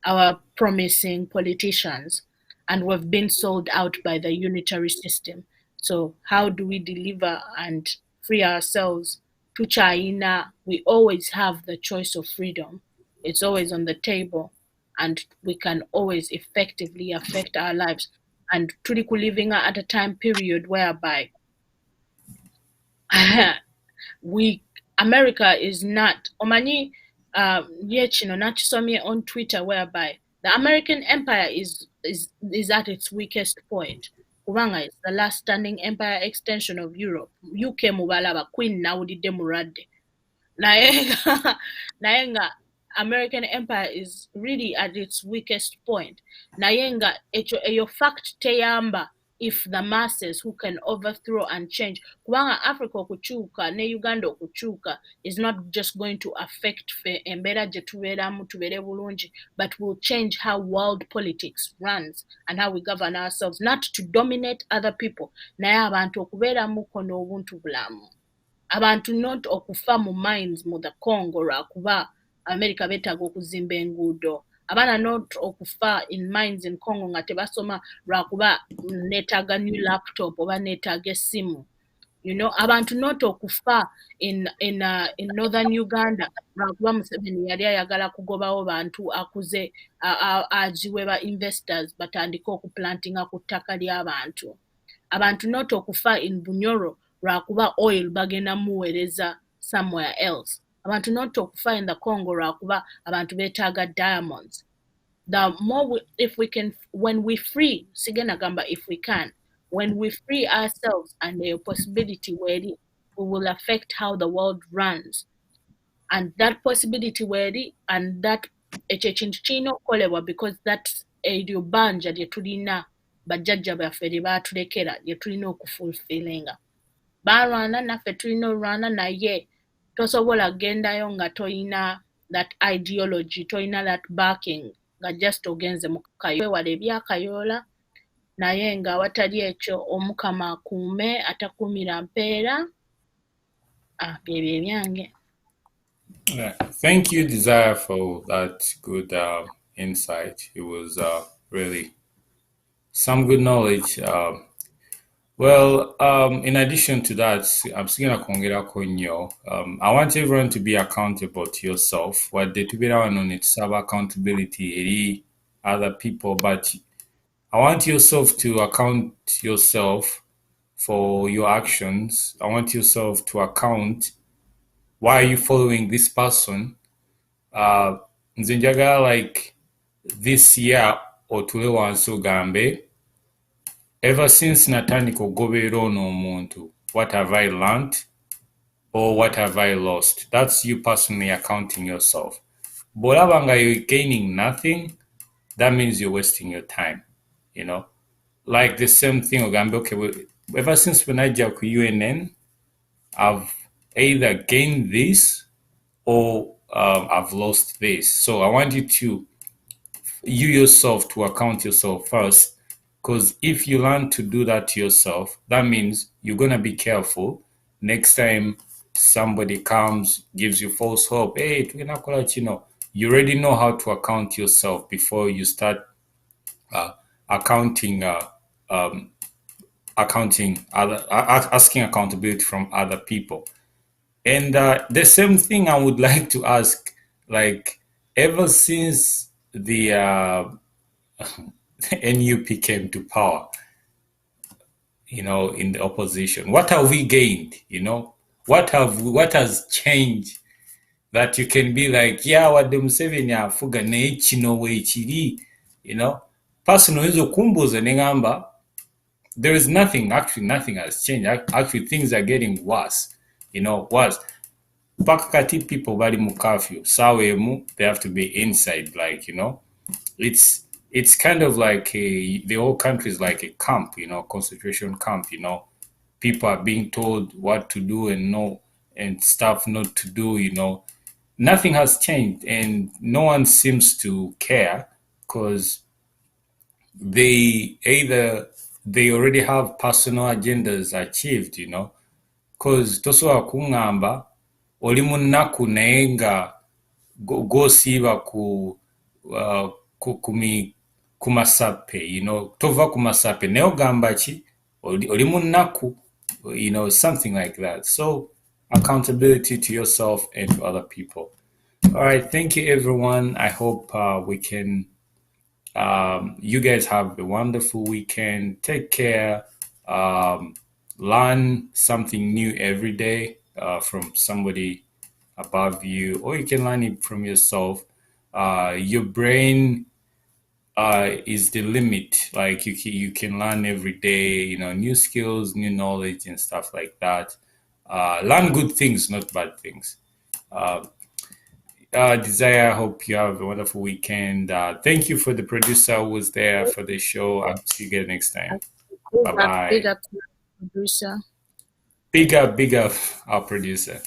our promising politicians, and we've been sold out by the unitary system. So how do we deliver and free ourselves? To China, we always have the choice of freedom. It's always on the table, and we can always effectively affect our lives. And truly living at a time period whereby America is not omanyi ye kino nakisomye on Twitter, whereby the American empire is at its weakest point. Kubanga it's the last standing empire extension of Europe. UK mubalaba Queen nawulidde mulwadde. Naye nga American empire is really at its weakest point. Naye nga eyo fact teyamba if the masses who can overthrow and change. Kubanga Africa okukyuka ne Uganda okukyuka is not just going to affect embeera gye tubeeramu tubeere bulungi, but will change how world politics runs and how we govern ourselves, not to dominate other people, naye abantu okubeeramuko n'obuntu bulamu. Abantu not okufa mu mines mu the Congo lwakuba America beetaaga okuzimba enguudo. Abaana not okufa in mines in Congo nga tebasoma lwakuba neetaaga new laptop oba neetaaga essimu. Abantu not okufa in northern Uganda lwakuba Museveni yali ayagala kugobawo bantu akuze agiwe ba investors batandike okuplantinga ku ttaka ly'abantu. Abantu not okufa in Bunyoro lwakuba oil bagenda muweereza somewhere else. Abantu not okufa in the Congo lwakuba abantu beetaaga diamonds. The more if we can, when we free, sigena gamba, if we can, when we free ourselves and the possibility where we will affect how the world runs, and that possibility where and that ekyekintu kolebwa, because that's eryo bbanja lye tulina bajjajja baffe lye baatulekera lye tulina okufulfillinga. Balwana naffe tulina olwana naye tosobola gendayo nga toyina that ideology, toyina that backing, nga just ogenze mu wewala ebyakayoola, naye nga watali ekyo Omukama akuume atakuumira mpeera. Byebyo ebyange. Thank you, Desire, for that good insight. It was really some good knowledge. Well, in addition to that, I'm still gonna kuongera konyo. I want everyone to be accountable to yourself. What they to be on it, serve accountability, eri other people, but I want yourself to account yourself for your actions. I want yourself to account why are you following this person. Uh, nze njagala like this year otule wansi ogambe ever since natandika okugoberera ono omuntu, what have I learned or what have I lost? That's you personally accounting yourself. Bw'olaba nga you're gaining nothing, that means you're wasting your time, you know? Like the same thing ogambe, okay, ever since when I joined UNN, I've either gained this or I've lost this. So I want you yourself to account yourself first, because if you learn to do that to yourself, that means you're going to be careful next time somebody comes, gives you false hope. Hey, you already know how to account yourself before you start uh, accounting accounting other asking accountability from other people. And the same thing I would like to ask, like ever since the NUP came to power, in the opposition, what have we gained? What has changed that you can be like, yeah, what them Museveni afuga naye kino weekiri, personal hizo kumbuzo nengamba. There is nothing, actually nothing has changed. Actually things are getting worse, worse. Pakakati people bali mu curfew. Sawemu, they have to be inside, like, it's kind of like the whole country is like a camp, concentration camp, people are being told what to do and no and stuff not to do, nothing has changed and no one seems to care because they already have personal agendas achieved, because tosobola kuŋŋamba oli mu nnaku naye nga g'osiiba ku masappe, tova ku masappe naye ogamba ki oli mu nnaku, something like that. So accountability to yourself and to other people. All right, thank you everyone. I hope we can you guys have a wonderful weekend. Take care. Learn something new every day from somebody above you, or you can learn it from yourself. Your brain is the limit. Like you can learn every day, new skills, new knowledge, and stuff like that. Learn good things, not bad things. Desire, I hope you have a wonderful weekend. Thank you for the producer who was there for the show. I'll see you again next time. Bye bye. Big up to the producer. Big up our producer.